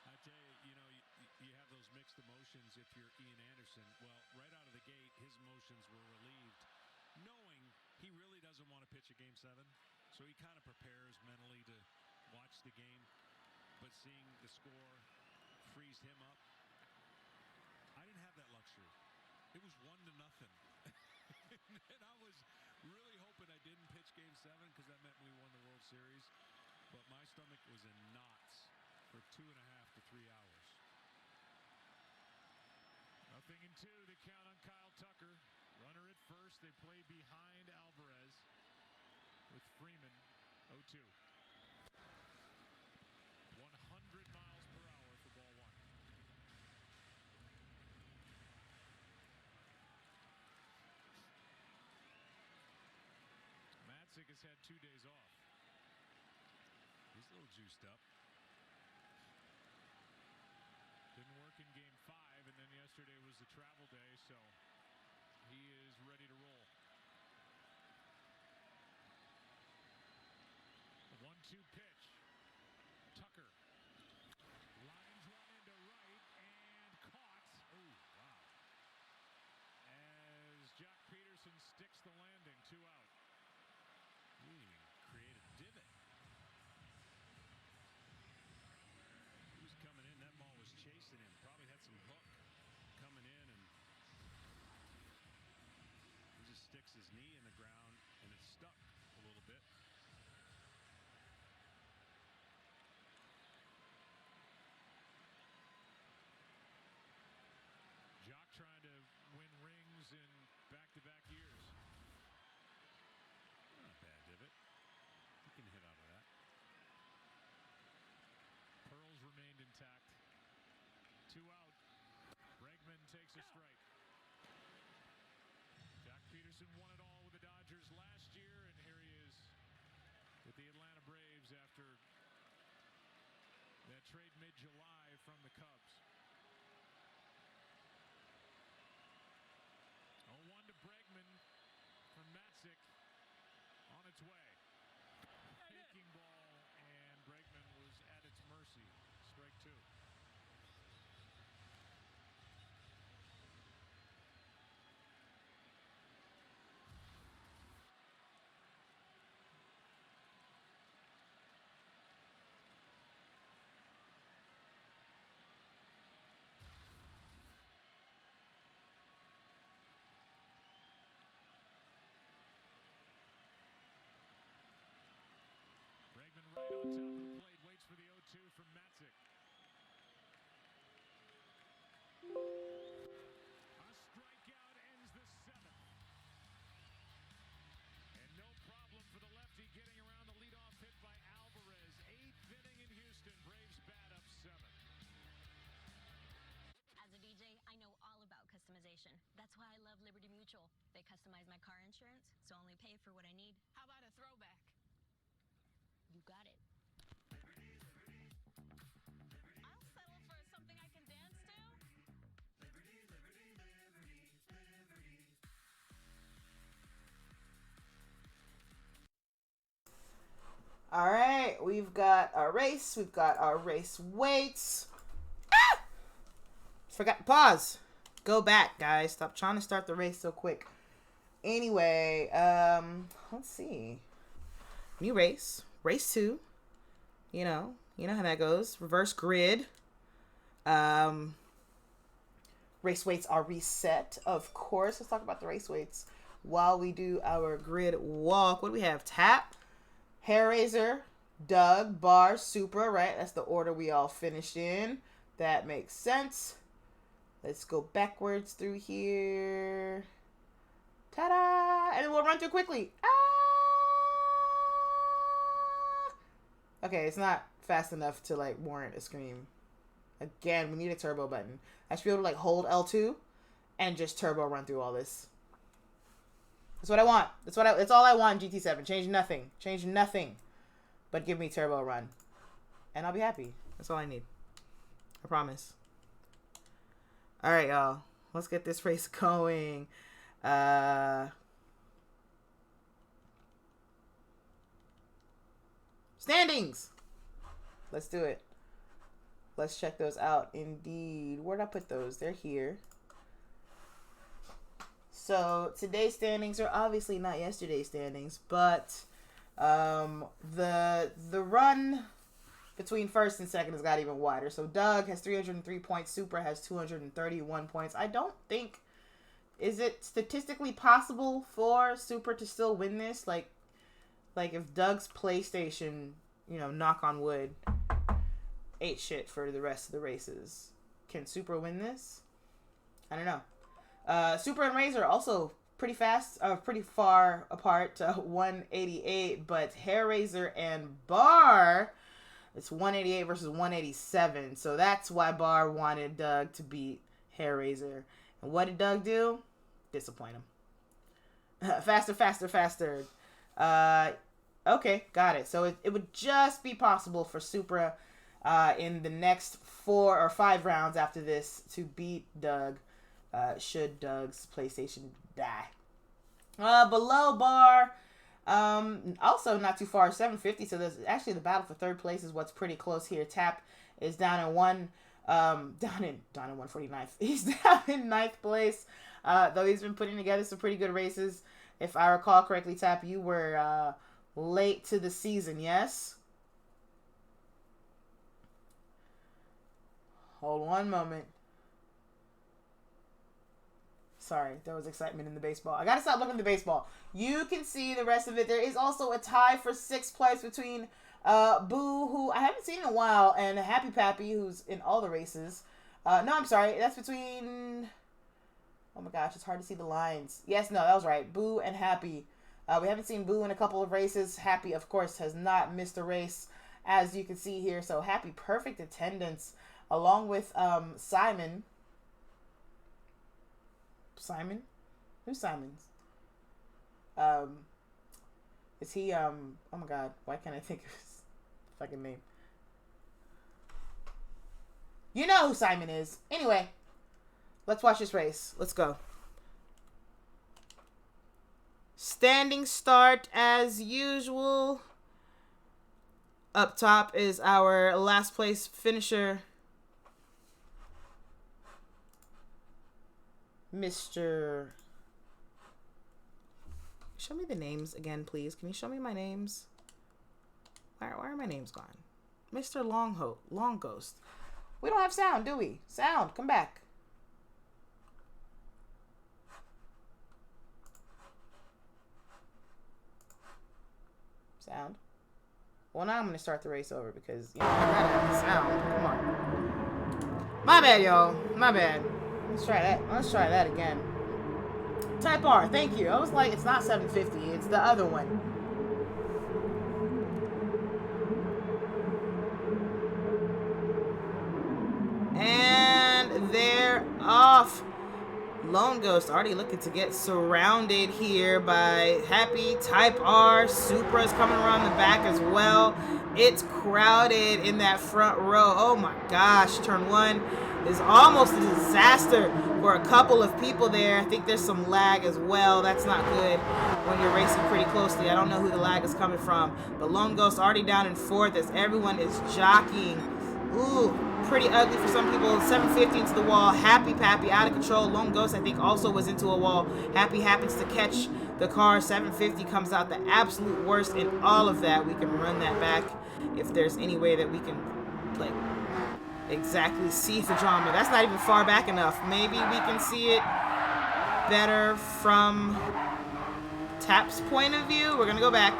I tell you, you have those mixed emotions if you're Ian Anderson. Well, right out of the gate, his emotions were relieved, knowing he really doesn't want to pitch a Game 7. So he kind of prepares mentally to watch the game. But seeing the score frees him up. I didn't have that luxury. It was 1-0. And I was really hoping I didn't pitch Game 7 because that meant we won the World Series. But my stomach was in knots for 2.5 to 3 hours. 0-2, the count on Kyle Tucker. Runner at first. They play behind Alvarez with Freeman. 0-2. 100 miles per hour for ball 1. Matzik has had 2 days off. He's a little juiced up. Didn't work in Game 5, and then yesterday was the travel day, so he is ready to roll. A 1-2 pitch. Tucker lines one into right and caught. Oh, wow. As Jack Peterson sticks the landing, 2 out. Peterson won it all with the Dodgers last year, and here he is with the Atlanta Braves after that trade mid-July from the Cubs. 0-1 to Bregman from Matzik on its way. Taking ball, and Bregman was at its mercy. Strike two. Bregman right on top of the plate, waits for the 0-2 from Matzik. A strikeout ends the seventh. And no problem for the lefty getting around the leadoff hit by Alvarez. 8th inning in Houston. Braves bat up 7. As a DJ, I know all about customization. That's why I love Liberty Mutual. They customize my car insurance, so I only pay for what I need. How about a throwback? You got it. I'll settle for something I can dance to. All right, we've got our race. We've got our race weights. Ah! Forgot. Pause. Go back, guys. Stop trying to start the race so quick. Anyway, let's see. New race. Race 2. You know how that goes. Reverse grid. Race weights are reset, of course. Let's talk about the race weights while we do our grid walk. What do we have? Tap, Hair Razor, Doug, Bar, Supra, right? That's the order we all finished in. That makes sense. Let's go backwards through here. Ta-da! And then we'll run through quickly. Ah! Okay, it's not fast enough to, like, warrant a scream. Again, we need a turbo button. I should be able to, like, hold L2 and just turbo run through all this. That's what I want. That's all I want in GT7. Change nothing. Change nothing. But give me turbo run. And I'll be happy. That's all I need. I promise. Alright, y'all. Let's get this race going. Standings! Let's do it. Let's check those out. Indeed. Where'd I put those? They're here. So today's standings are obviously not yesterday's standings, but the run between first and second has got even wider. So Doug has 303 points. Supra has 231 points. I don't think, is it statistically possible for Supra to still win this? Like if Doug's PlayStation, knock on wood, ate shit for the rest of the races, can Supra win this? I don't know. Supra and Razor also pretty fast, pretty far apart, 188, but Hair Razor and Bar, it's 188 versus 187, so that's why Bar wanted Doug to beat Hair Razor. And what did Doug do? Disappoint him. Faster, faster, faster. Okay, got it. So it would just be possible for Supra in the next 4 or 5 rounds after this to beat Doug. Should Doug's PlayStation die. Below Bar, also not too far, 750. So there's actually the battle for third place is what's pretty close here. Tap is down in 149th. He's down in 9th place. Though he's been putting together some pretty good races. If I recall correctly, Tap, you were late to the season, yes? Hold one moment. Sorry, there was excitement in the baseball. I gotta stop looking at the baseball. You can see the rest of it. There is also a tie for 6th place between Boo, who I haven't seen in a while, and Happy Pappy, who's in all the races. No, I'm sorry. That's between... Oh my gosh, it's hard to see the lines. Yes, no, that was right. Boo and Happy. We haven't seen Boo in a couple of races. Happy, of course, has not missed a race, as you can see here. So Happy, perfect attendance, along with Simon. Simon? Who's Simon's? Is he oh my god, why can't I think of his fucking name? You know who Simon is. Anyway, let's watch this race. Let's go. Standing start as usual. Up top is our last place finisher, Mr. Show me the names again, please. Can you show me my names? Why are my names gone? Mr. Long Ghost. We don't have sound, do we? Sound, come back. Sound. Well, now I'm going to start the race over because, you know, I gotta have the sound. Come on. My bad, y'all. My bad. Let's try that. Let's try that again. Type R, thank you. I was like, it's not 750. It's the other one. And they're off. Lone Ghost already looking to get surrounded here by Happy, Type R. Supra's coming around the back as well. It's crowded in that front row. Oh my gosh, turn one is almost a disaster for a couple of people there. I think there's some lag as well. That's not good when you're racing pretty closely. I don't know who the lag is coming from. But Lone Ghost already down in fourth as everyone is jockeying. Ooh, pretty ugly for some people. 750 into the wall. Happy Pappy out of control. Lone Ghost, I think, also was into a wall. Happy happens to catch the car. 750 comes out the absolute worst in all of that. We can run that back if there's any way that we can, like, exactly see the drama. That's not even far back enough. Maybe we can see it better from Tap's point of view. We're going to go back.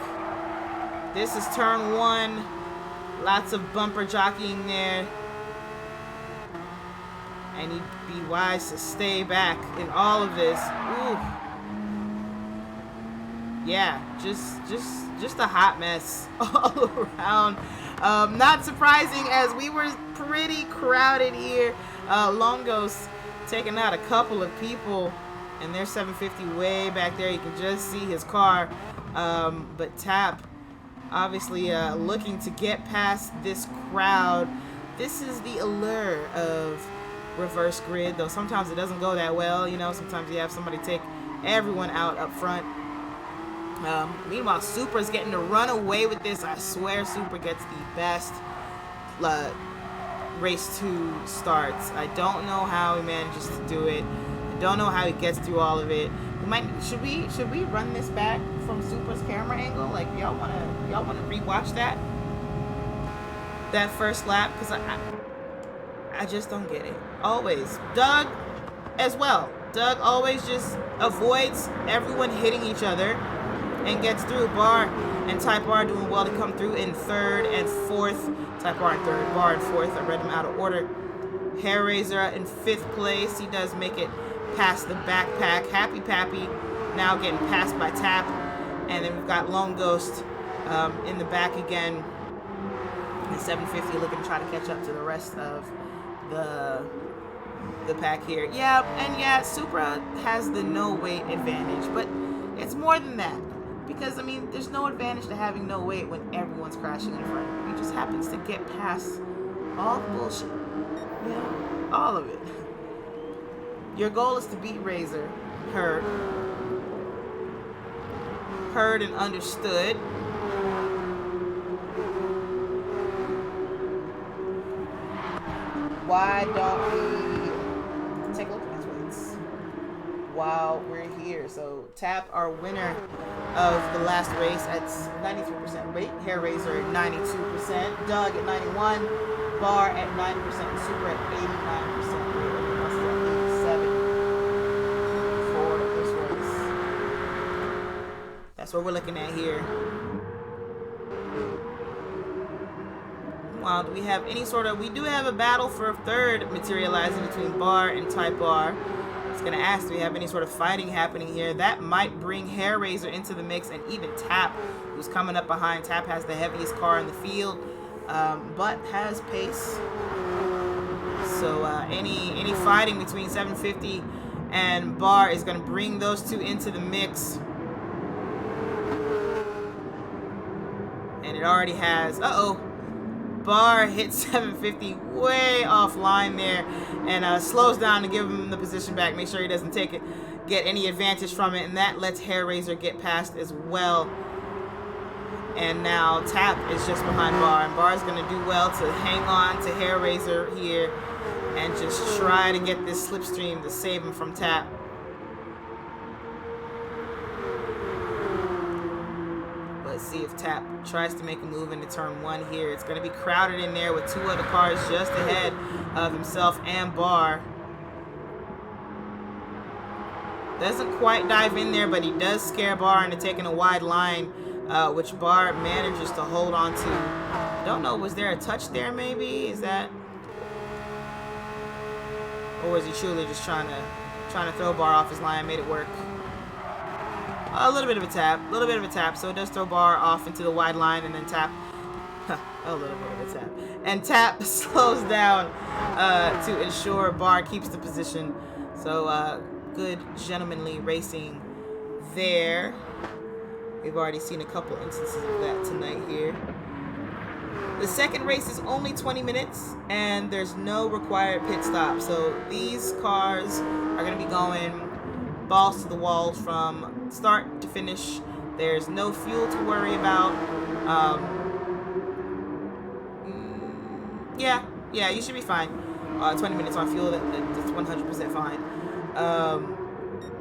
This is turn one. Lots of bumper jockeying there. And he'd be wise to stay back in all of this. Ooh. Yeah, just a hot mess all around. Not surprising as we were pretty crowded here. Lone Ghost taking out a couple of people. And there's 750 way back there. You can just see his car. But Tap obviously looking to get past this crowd. This is the allure of reverse grid, though sometimes it doesn't go that well. You know, sometimes you have somebody take everyone out up front. Meanwhile, Supra's getting to run away with this. I swear Supra gets the best race 2 starts. I don't know how he manages to do it. I don't know how he gets through all of it. Should we run this back from Supra's camera angle? Like, y'all wanna rewatch that first lap? Because I just don't get it. Always. Doug as well. Doug always just avoids everyone hitting each other and gets through. Bar and Type R doing well to come through in third and fourth. Type R in third, Bar in fourth. I read them out of order. Hair Razor in fifth place. He does make it past the backpack. Happy Pappy now getting passed by Tap. And then we've got Lone Ghost in the back again. And 750 looking to try to catch up to the rest of the pack here. Yeah, and yeah, Supra has the no weight advantage, but it's more than that. Because, I mean, there's no advantage to having no weight when everyone's crashing in front of you. He just happens to get past all the bullshit. Yeah, all of it. Your goal is to beat Razor. Heard and understood. Why don't we take a look at these wins while we're here? So Tap, our winner of the last race, at 93% weight. Hair Razor at 92%. Doug at 91%. Bar at 90%. Super at 89% weight. Everyone else is at 87% for this race. That's what we're looking at here. Wow, do we have any sort of... We do have a battle for third materializing between Bar and Type R. I was going to ask, do we have any sort of fighting happening here? That might bring Hair Razor into the mix, and even Tap, who's coming up behind. Tap has the heaviest car in the field, but has pace. So any fighting between 750 and Bar is going to bring those two into the mix. it already has. Uh-oh. Bar hits 750 way offline there, and slows down to give him the position back, make sure he doesn't get any advantage from it, and that lets Hair Razor get past as well. And now Tap is just behind Bar, and Bar's going to do well to hang on to Hair Razor here and just try to get this slipstream to save him from Tap. Let's see if Tap tries to make a move into turn 1 here. It's going to be crowded in there with 2 other cars just ahead of himself and Bar. Doesn't quite dive in there, but he does scare Bar into taking a wide line, which Bar manages to hold on to. I don't know, was there a touch there maybe? Is that... Or was he truly just trying to throw Bar off his line, made it work? A little bit of a tap, so it does throw Bar off into the wide line, and then Tap, a little bit of a tap, and Tap slows down to ensure Bar keeps the position. So good gentlemanly racing there. We've already seen a couple instances of that tonight here. The second race is only 20 minutes, and there's no required pit stop, so these cars are going to be going balls to the wall from start to finish. There's no fuel to worry about. Yeah, you should be fine. 20 minutes on fuel, that's 100% fine.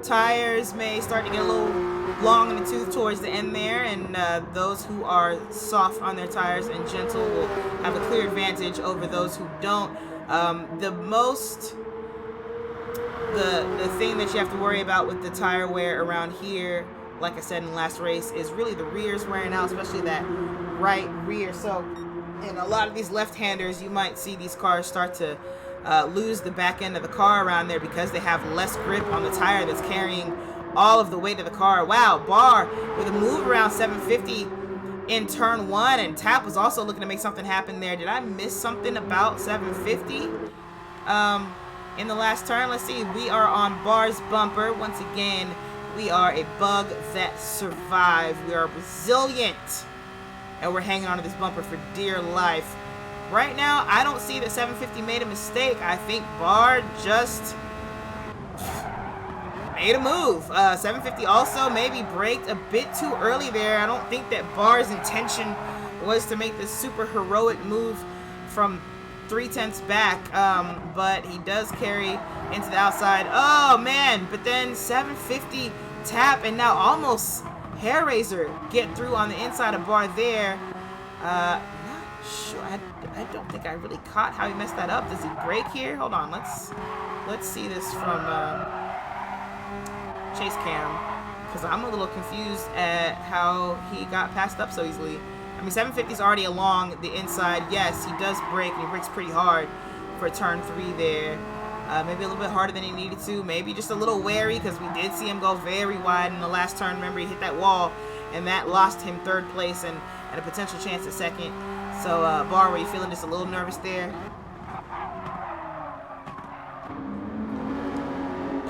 Tires may start to get a little long in the tooth towards the end there, and those who are soft on their tires and gentle will have a clear advantage over those who don't. The thing that you have to worry about with the tire wear around here, like I said in the last race, is really the rears wearing out, especially that right rear. So in a lot of these left-handers, you might see these cars start to lose the back end of the car around there because they have less grip on the tire that's carrying all of the weight of the car. Wow, Bar with a move around 750 in turn 1, and Tap was also looking to make something happen there. Did I miss something about 750? In the last turn, let's see, we are on Bar's bumper. Once again, we are a bug that survived. We are resilient, and we're hanging on to this bumper for dear life. Right now, I don't see that 750 made a mistake. I think Bar just made a move. 750 also maybe braked a bit too early there. I don't think that Bar's intention was to make this super heroic move from 3/10 back, but he does carry into the outside. Oh man, but then 750 Tap, and now almost Hair Razor get through on the inside of Bar there. Not sure. I don't think I really caught how he messed that up. Does he brake here? Hold on, let's see this from chase cam, because I'm a little confused at how he got passed up so easily. I mean, 750's already along the inside. Yes, he does brake, and he brakes pretty hard for turn 3 there. Maybe a little bit harder than he needed to. Maybe just a little wary, because we did see him go very wide in the last turn. Remember, he hit that wall, and that lost him 3rd place and a potential chance at 2nd. So, Bar, were you feeling just a little nervous there?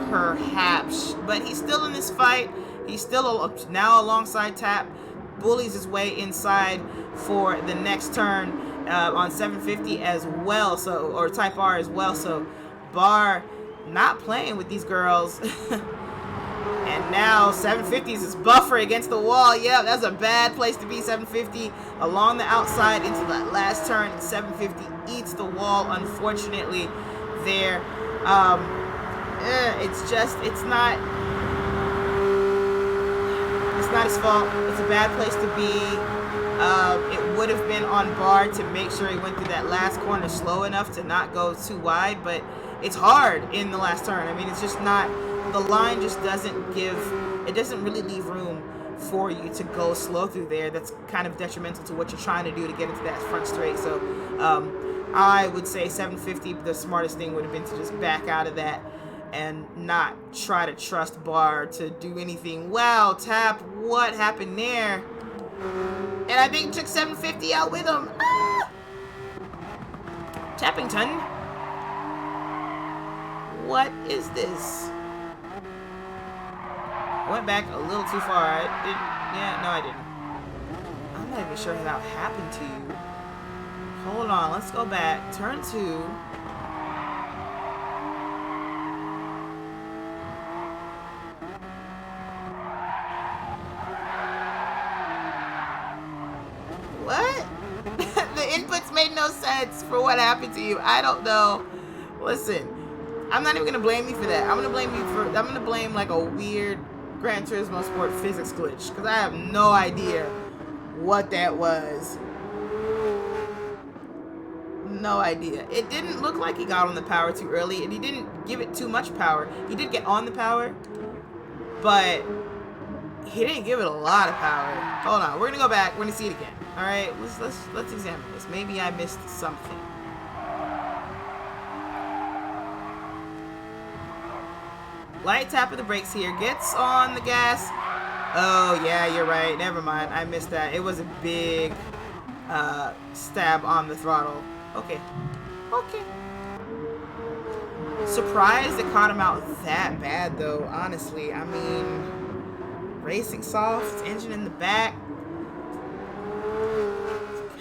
Perhaps. But he's still in this fight. He's still now alongside Tap. Bullies his way inside for the next turn on 750 as well, so, or Type R as well. So Bar not playing with these girls. And now 750 is his buffer against the wall. Yeah, that's a bad place to be. 750 along the outside into that last turn, and 750 eats the wall, unfortunately, there. It's not his fault. It's a bad place to be. It would have been on Bar to make sure he went through that last corner slow enough to not go too wide, but it's hard in the last turn. I mean, it's just not, the line just doesn't really leave room for you to go slow through there. That's kind of detrimental to what you're trying to do to get into that front straight. So I would say 750, the smartest thing would have been to just back out of that and not try to trust Bar to do anything. Wow, Tap, what happened there? And I think took 750 out with him. Ah! Tappington. What is this? I went back a little too far. I didn't. not even sure how that happened to you. Hold on, let's go back. Turn 2. What? The inputs made no sense for what happened to you. I don't know. Listen, I'm not even gonna blame you for that. I'm gonna blame like a weird Gran Turismo Sport physics glitch, because I have no idea what that was. No idea. It didn't look like he got on the power too early, and he didn't give it too much power. He did get on the power, but he didn't give it a lot of power. Hold on, we're gonna go back. We're gonna see it again. All right, let's examine this. Maybe I missed something. Light tap of the brakes here. Gets on the gas. Oh yeah, you're right. Never mind. I missed that. It was a big stab on the throttle. Okay. Okay. Surprised it caught him out that bad though. Honestly, I mean, racing soft, engine in the back.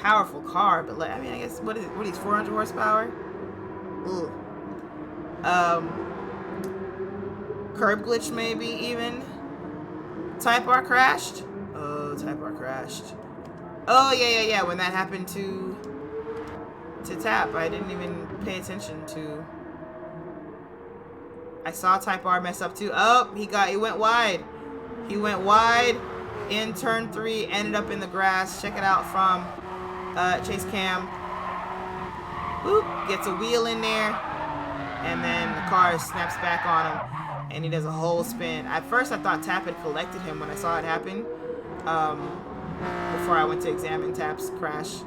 Powerful car, but like, I mean, I guess what is 400 horsepower? Ooh. Curb glitch maybe even. Type R crashed. Oh, Type R crashed. Oh yeah. When that happened to Tap, I didn't even pay attention to. I saw Type R mess up too. Oh, he went wide. He went wide in turn 3. Ended up in the grass. Check it out from Chase Cam. Boop, gets a wheel in there, and then the car snaps back on him, and he does a whole spin. At first, I thought Tap had collected him when I saw it happen. Before I went to examine Tap's crash,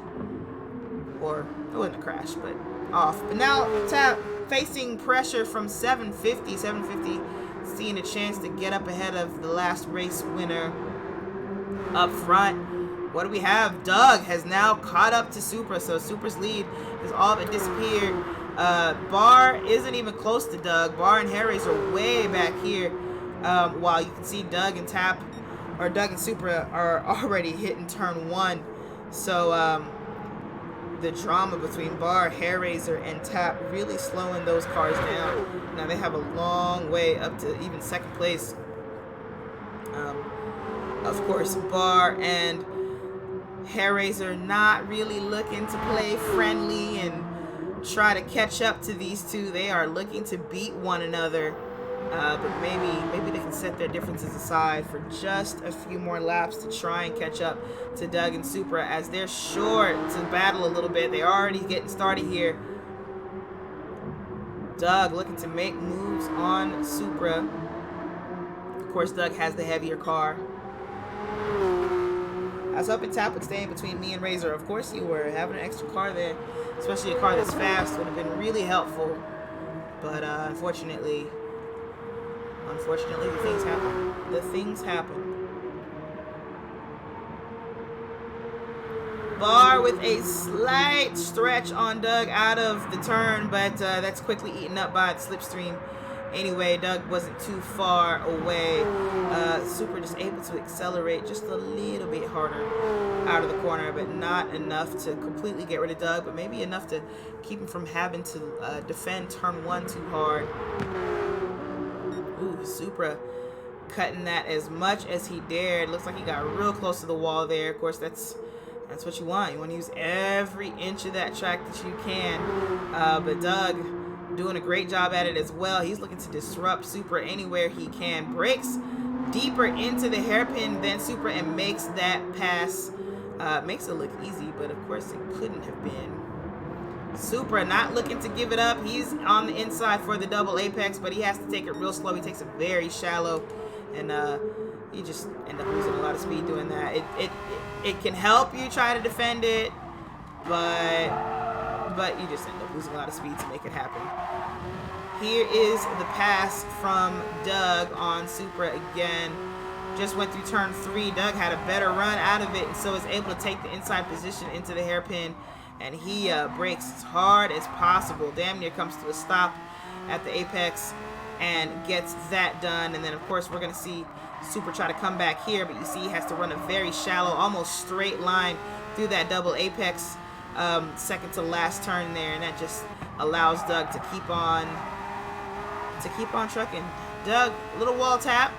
or it wasn't a crash, but off. But now Tap facing pressure from 750, seeing a chance to get up ahead of the last race winner up front. What do we have? Doug has now caught up to Supra, so Supra's lead has all but disappeared. Bar isn't even close to Doug. Bar and Harris are way back here, while you can see Doug and Supra are already hitting turn 1. So the drama between Bar, Hairraiser, and Tap really slowing those cars down. Now they have a long way up to even second place. Of course, Bar and Hairraiser not really looking to play friendly and try to catch up to these two. They are looking to beat one another, but maybe they can set their differences aside for just a few more laps to try and catch up to Doug and Supra, as they're short to battle a little bit. They're already getting started here. Doug looking to make moves on Supra. Of course, Doug has the heavier car. I was hoping Tap would stay in between me and Razor. Of course you were. Having an extra car there, especially a car that's fast, would have been really helpful. But unfortunately, the things happen. The things happen. Bar with a slight stretch on Doug out of the turn, but that's quickly eaten up by the slipstream. Anyway, Doug wasn't too far away. Supra just able to accelerate just a little bit harder out of the corner, but not enough to completely get rid of Doug, but maybe enough to keep him from having to defend turn 1 too hard. Ooh, Supra cutting that as much as he dared. Looks like he got real close to the wall there. Of course, that's what you want. You want to use every inch of that track that you can. But Doug doing a great job at it as well. He's looking to disrupt Supra anywhere he can. Breaks deeper into the hairpin than Supra and makes that pass. Makes it look easy, but of course it couldn't have been. Supra not looking to give it up. He's on the inside for the double apex, but he has to take it real slow. He takes it very shallow, and you just end up losing a lot of speed doing that. It can help you try to defend it, but you just end up losing a lot of speed to make it happen. Here is the pass from Doug on Supra again. Just went through turn 3. Doug had a better run out of it, and so is able to take the inside position into the hairpin, and he brakes as hard as possible. Damn near comes to a stop at the apex and gets that done. And then, of course, we're going to see Super try to come back here, but you see he has to run a very shallow, almost straight line through that double apex, second to last turn there, and that just allows Doug to keep on trucking. Doug, little wall tap.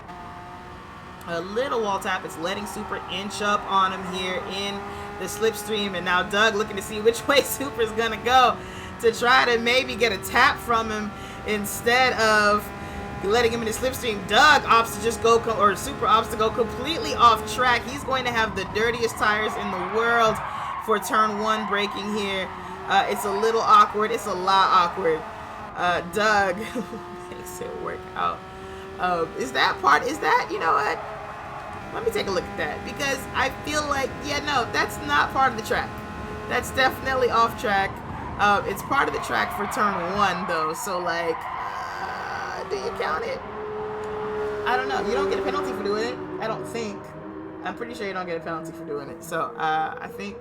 A little wall tap. It's letting Super inch up on him here in the slipstream, and now Doug looking to see which way Super's gonna go to try to maybe get a tap from him instead of letting him in the slipstream. Doug opts to just go, or Super opts to go completely off track. He's going to have the dirtiest tires in the world for turn 1 braking here. It's a little awkward. It's a lot awkward. Doug makes it work out. Is that, you know what? Let me take a look at that, because I feel like, yeah, no, that's not part of the track. That's definitely off track. It's part of the track for turn 1 though, so like, do you count it? I don't know. You don't get a penalty for doing it. I don't think. I'm pretty sure you don't get a penalty for doing it. So I think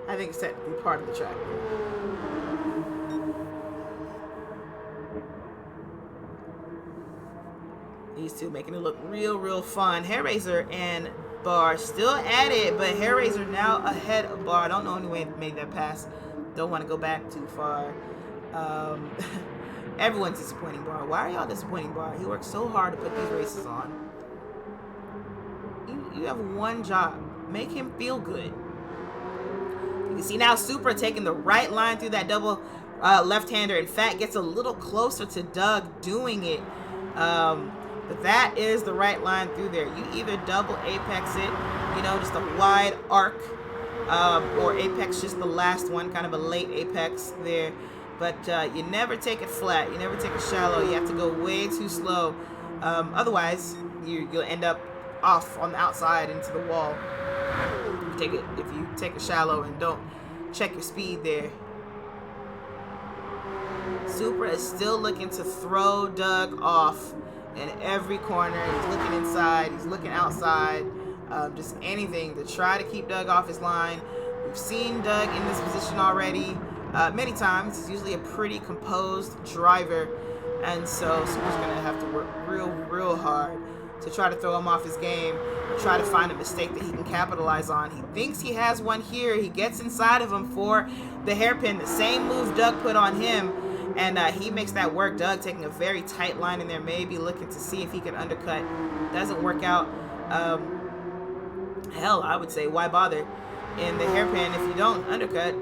it's technically part of the track. These two making it look real fun. Hairraiser and Bar still at it, but Hairraiser now ahead of Bar. I don't know any way it made that pass. Don't want to go back too far. Everyone's disappointing Bar. Why are y'all disappointing Bar? He worked so hard to put these races on. You have one job. Make him feel good. You can see now Super taking the right line through that double left-hander. In fact, gets a little closer to Doug doing it. But that is the right line through there. You either double apex it, you know, just a wide arc, or apex just the last one, kind of a late apex there. But you never take it flat. You never take it shallow. You have to go way too slow. Otherwise, you'll end up off on the outside into the wall. If you take it shallow and don't check your speed there. Super is still looking to throw Doug off in every corner. He's looking inside. He's looking outside. Just anything to try to keep Doug off his line. We've seen Doug in this position already many times. He's usually a pretty composed driver, and so Super's going to have to work real hard to try to throw him off his game, try to find a mistake that he can capitalize on. He thinks he has one here. He gets inside of him for the hairpin, the same move Doug put on him, and he makes that work. Doug taking a very tight line in there, maybe looking to see if he can undercut. Doesn't work out. Hell, I would say, why bother? In the hairpin, if you don't undercut,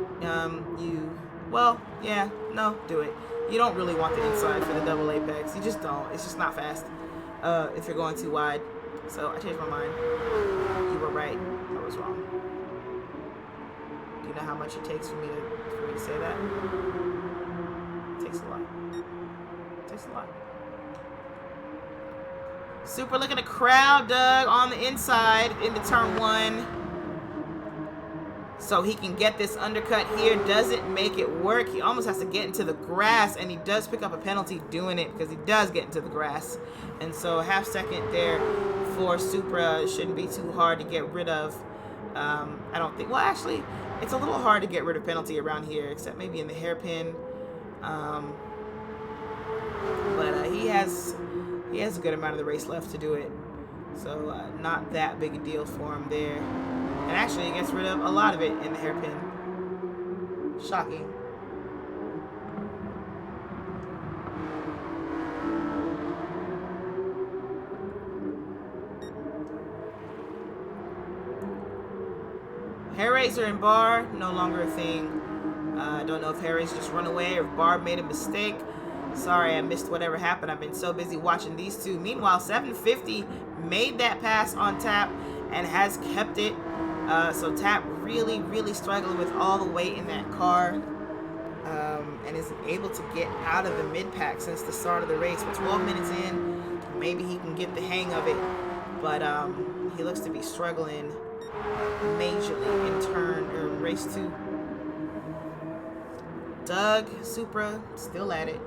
do it. You don't really want the inside for the double apex. You just don't. It's just not fast if you're going too wide. So I changed my mind. You were right. I was wrong. Do you know how much it takes for me to say that? It takes a lot. It takes a lot. Super looking to crowd Doug on the inside into turn 1. So he can get this undercut here. Doesn't make it work. He almost has to get into the grass, and he does pick up a penalty doing it because he does get into the grass. And so a half second there for Supra shouldn't be too hard to get rid of. I don't think. Well, actually, it's a little hard to get rid of penalty around here, except maybe in the hairpin. But he has a good amount of the race left to do it. So not that big a deal for him there. And actually, he gets rid of a lot of it in the hairpin. Shocking. Hairraiser and Bar, no longer a thing. I don't know if Hairraiser just run away or if Bar made a mistake. Sorry, I missed whatever happened. I've been so busy watching these two. Meanwhile, 750 made that pass on Tap and has kept it. So Tap really struggling with all the weight in that car, and is able to get out of the mid-pack since the start of the race. We're 12 minutes in. Maybe he can get the hang of it, but he looks to be struggling majorly in race 2. Doug, Supra, still at it.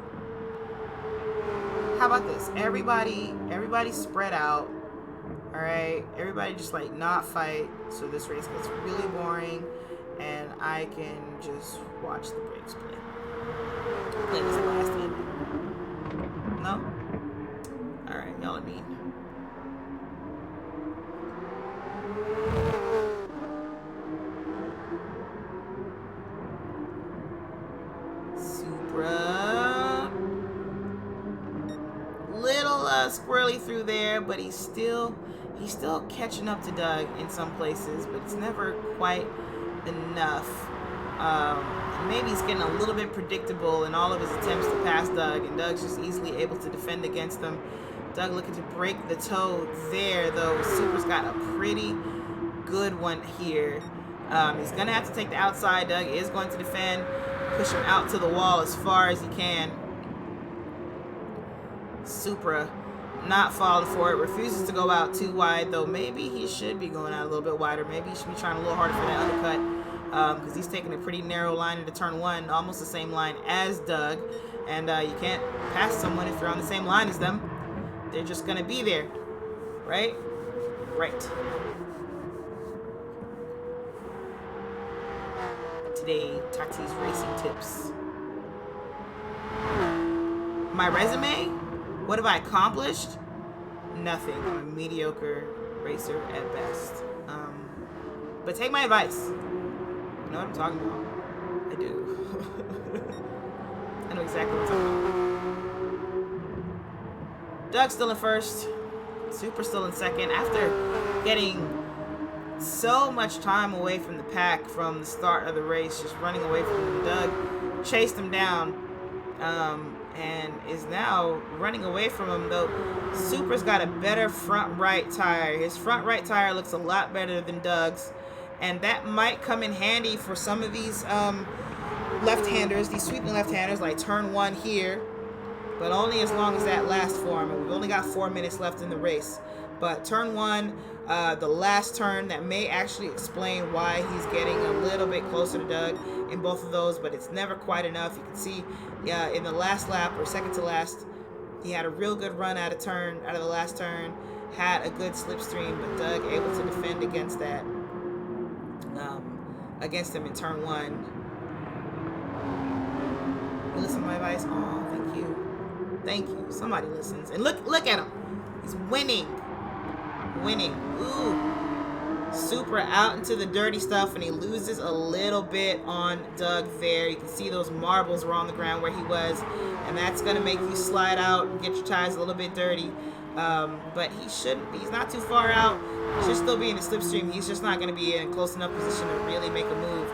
How about this? Everybody spread out. All right, everybody just like not fight, so this race gets really boring, and I can just watch the brakes play. Play this last inning. No? All right, y'all are mean. Supra. Little squirrely through there, but he's still catching up to Doug in some places, but it's never quite enough. Maybe he's getting a little bit predictable in all of his attempts to pass Doug, and Doug's just easily able to defend against them. Doug looking to break the toe there, though. Supra's got a pretty good one here. He's going to have to take the outside. Doug is going to defend, push him out to the wall as far as he can. Supra not falling for it, refuses to go out too wide, though maybe he should be going out a little bit wider. Maybe he should be trying a little harder for that undercut, because he's taking a pretty narrow line into turn one, almost the same line as Doug, and you can't pass someone if you're on the same line as them. They're just gonna be there, right? Right. Today, Tati's racing tips. My resume? What have I accomplished? Nothing. I'm a mediocre racer at best. But take my advice. You know what I'm talking about. I do. I know exactly what I'm talking about. Doug's still in first. Supra still in second. After getting so much time away from the pack from the start of the race, just running away from him, Doug chased him down. And is now running away from him, though. Supra's got a better front right tire. His front right tire looks a lot better than Doug's, and that might come in handy for some of these left-handers, these sweeping left-handers, like turn one here, but only as long as that lasts for him. And we've only got 4 minutes left in the race. But turn one, the last turn, that may actually explain why he's getting a little bit closer to Doug in both of those, but it's never quite enough. You can see in the last lap, or second to last, he had a real good run out of the last turn, had a good slipstream, but Doug able to defend against that, against him in turn one. You listen to my advice? Oh, thank you. Thank you. Somebody listens. And look at him. He's winning. Ooh. Supra out into the dirty stuff, and he loses a little bit on Doug there. You can see those marbles were on the ground where he was, and that's going to make you slide out and get your tires a little bit dirty. But he's not too far out. He should still be in the slipstream. He's just not going to be in a close enough position to really make a move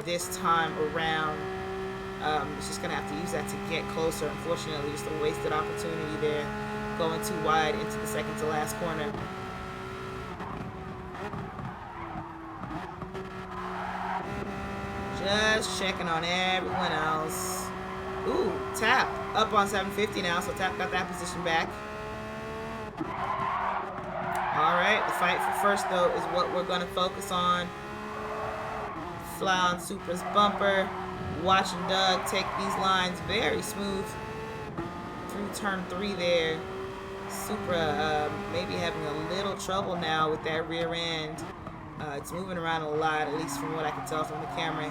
this time around. He's just going to have to use that to get closer. Unfortunately, just a wasted opportunity there, going too wide into the second to last corner. Just checking on everyone else. Ooh, Tap up on 750 now, so Tap got that position back. Alright, the fight for first, though, is what we're going to focus on. Fly on Supra's bumper. Watching Doug take these lines very smooth through turn 3 there. Supra maybe having a little trouble now with that rear end. It's moving around a lot, at least from what I can tell from the camera.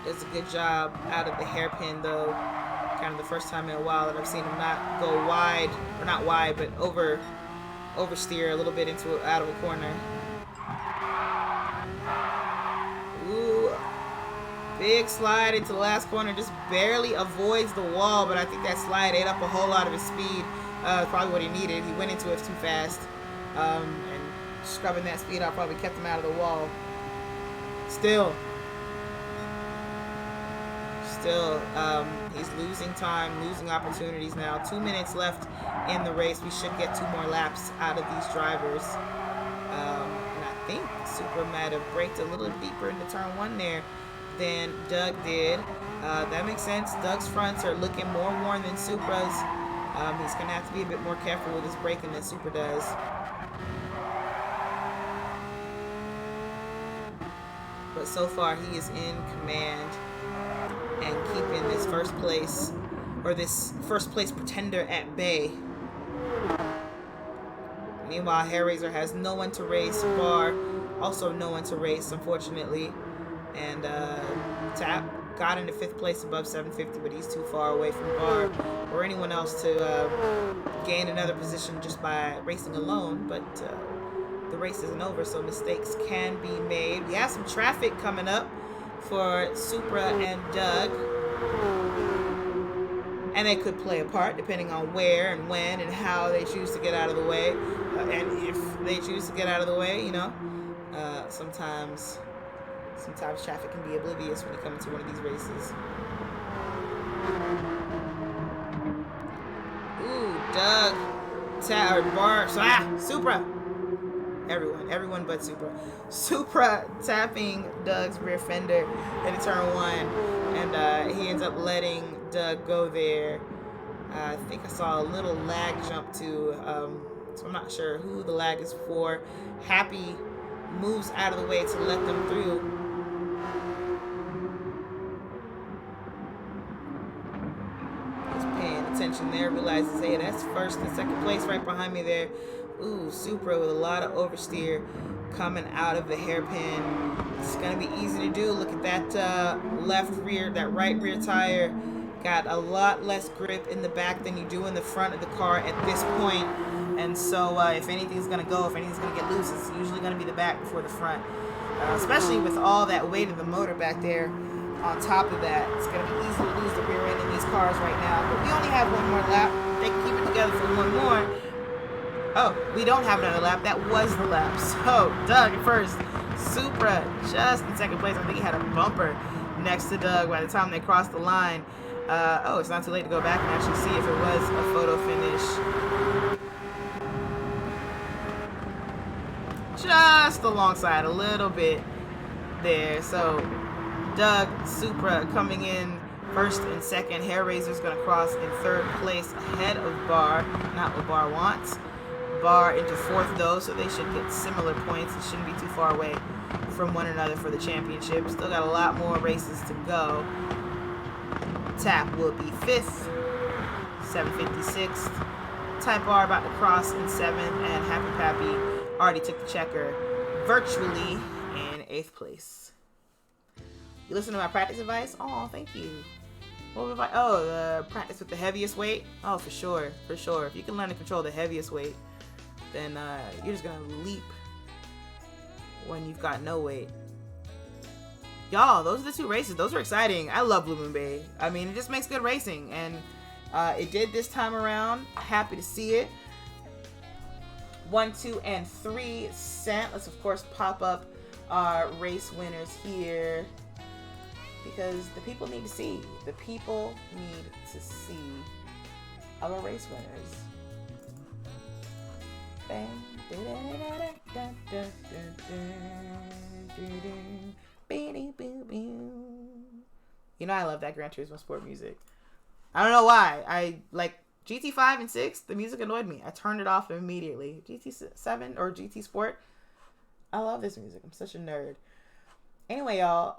Does a good job out of the hairpin, though. Kind of the first time in a while that I've seen him not go wide, or not wide, but oversteer a little bit out of a corner. Ooh, big slide into the last corner, just barely avoids the wall, but I think that slide ate up a whole lot of his speed. Probably what he needed. He went into it too fast, and scrubbing that speed out probably kept him out of the wall. Still, he's losing time, losing opportunities now. 2 minutes left in the race. We should get 2 more laps out of these drivers. And I think Supra might have braked a little deeper into turn 1 there than Doug did. That makes sense. Doug's fronts are looking more worn than Supra's. He's going to have to be a bit more careful with his braking than Supra does. But so far, he is in command and keeping this first place, or this first place pretender, at bay. Meanwhile, Hellraiser has no one to race. Bar also no one to race, unfortunately. And Tap got into 5th place above 750, but he's too far away from Bar or anyone else to gain another position just by racing alone. But the race isn't over, so mistakes can be made. We have some traffic coming up. for Supra and Doug. And they could play a part depending on where and when and how they choose to get out of the way. And if they choose to get out of the way, you know, sometimes traffic can be oblivious when you come into one of these races. Ooh, Doug, Supra. Everyone but Supra. Supra tapping Doug's rear fender into turn one, and he ends up letting Doug go there. I think I saw a little lag jump too, so I'm not sure who the lag is for. Happy moves out of the way to let them through. He's paying attention there, realizes, hey, that's first and second place right behind me there. Ooh, Supra with a lot of oversteer coming out of the hairpin. It's going to be easy to do. Look at that that right rear tire. Got a lot less grip in the back than you do in the front of the car at this point. And so if anything's going to go, if anything's going to get loose, it's usually going to be the back before the front. Especially with all that weight of the motor back there on top of that. It's going to be easy to lose the rear end in these cars right now. But we only have one more lap. They can keep it together for one more. Oh, we don't have another lap. That was the lap. So, Doug at first. Supra just in second place. I think he had a bumper next to Doug by the time they crossed the line. It's not too late to go back and actually see if it was a photo finish. Just alongside a little bit there. So, Doug, Supra coming in first and second. Hair Razor's going to cross in third place ahead of Bar. Not what Bar wants. Bar into fourth though, so they should get similar points. It shouldn't be too far away from one another for the championship. Still got a lot more races to go. Tap will be 5th, 756th. Type R about to cross in 7th, and Happy Pappy already took the checker virtually in 8th place. You listen to my practice advice? Oh, thank you. What was I? Oh, the practice with the heaviest weight? Oh, for sure. If you can learn to control the heaviest weight, then you're just gonna leap when you've got no weight. Y'all, those are the two races. Those are exciting. I love Blue Moon Bay. I mean, it just makes good racing, and it did this time around. Happy to see it. 1, 2, and 3 cent. Let's of course pop up our race winners here because the people need to see. The people need to see our race winners. You know I love that Gran Turismo Sport music. I don't know why. I like GT5 and 6. The music annoyed me. I turned it off immediately. GT7 or GT Sport. I love this music. I'm such a nerd. Anyway, y'all.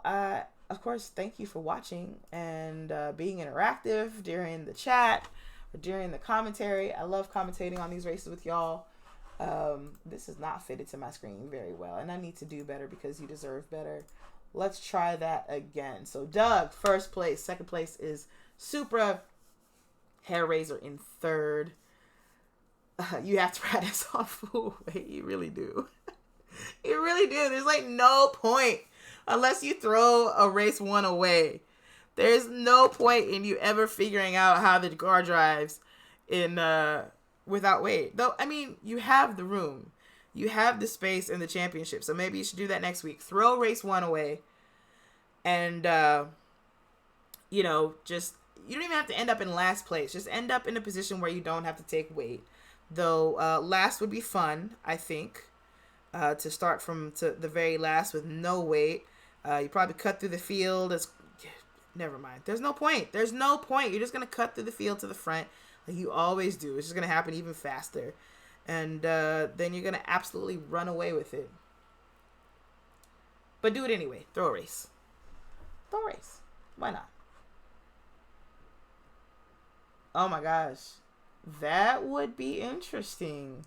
Of course, thank you for watching and being interactive during the chat or during the commentary. I love commentating on these races with y'all. This is not fitted to my screen very well, and I need to do better because you deserve better. Let's try that again. So Doug, first place. Second place is Supra. Hair Razor in third. You have to practice on full weight. You really do. You really do. There's like no point unless you throw a race one away. There's no point in you ever figuring out how the car drives in without weight. Though, I mean, you have the room. You have the space in the championship. So maybe you should do that next week. Throw race one away. And, you know, just, you don't even have to end up in last place. Just end up in a position where you don't have to take weight. Though, last would be fun, I think. To start from to the very last with no weight. You probably cut through the field. Never mind. There's no point. There's no point. You're just going to cut through the field to the front like you always do. It's just going to happen even faster. And then you're going to absolutely run away with it. But do it anyway. Throw a race. Throw a race. Why not? Oh my gosh. That would be interesting.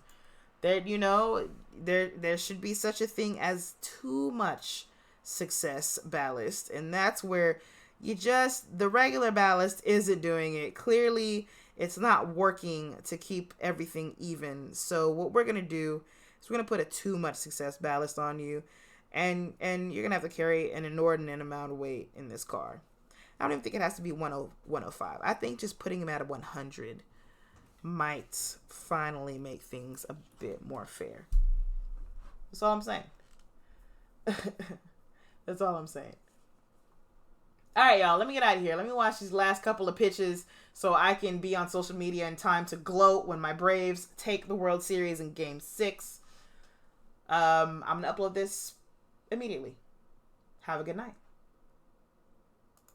There, you know, there should be such a thing as too much success ballast. And that's where the regular ballast isn't doing it. Clearly, it's not working to keep everything even. So what we're going to do is we're going to put a too much success ballast on you. And you're gonna have to carry an inordinate amount of weight in this car. I don't even think it has to be 105. I think just putting him at a 100 might finally make things a bit more fair. That's all I'm saying. That's all I'm saying. All right, y'all, let me get out of here. Let me watch these last couple of pitches so I can be on social media in time to gloat when my Braves take the World Series in Game 6. I'm going to upload this immediately. Have a good night.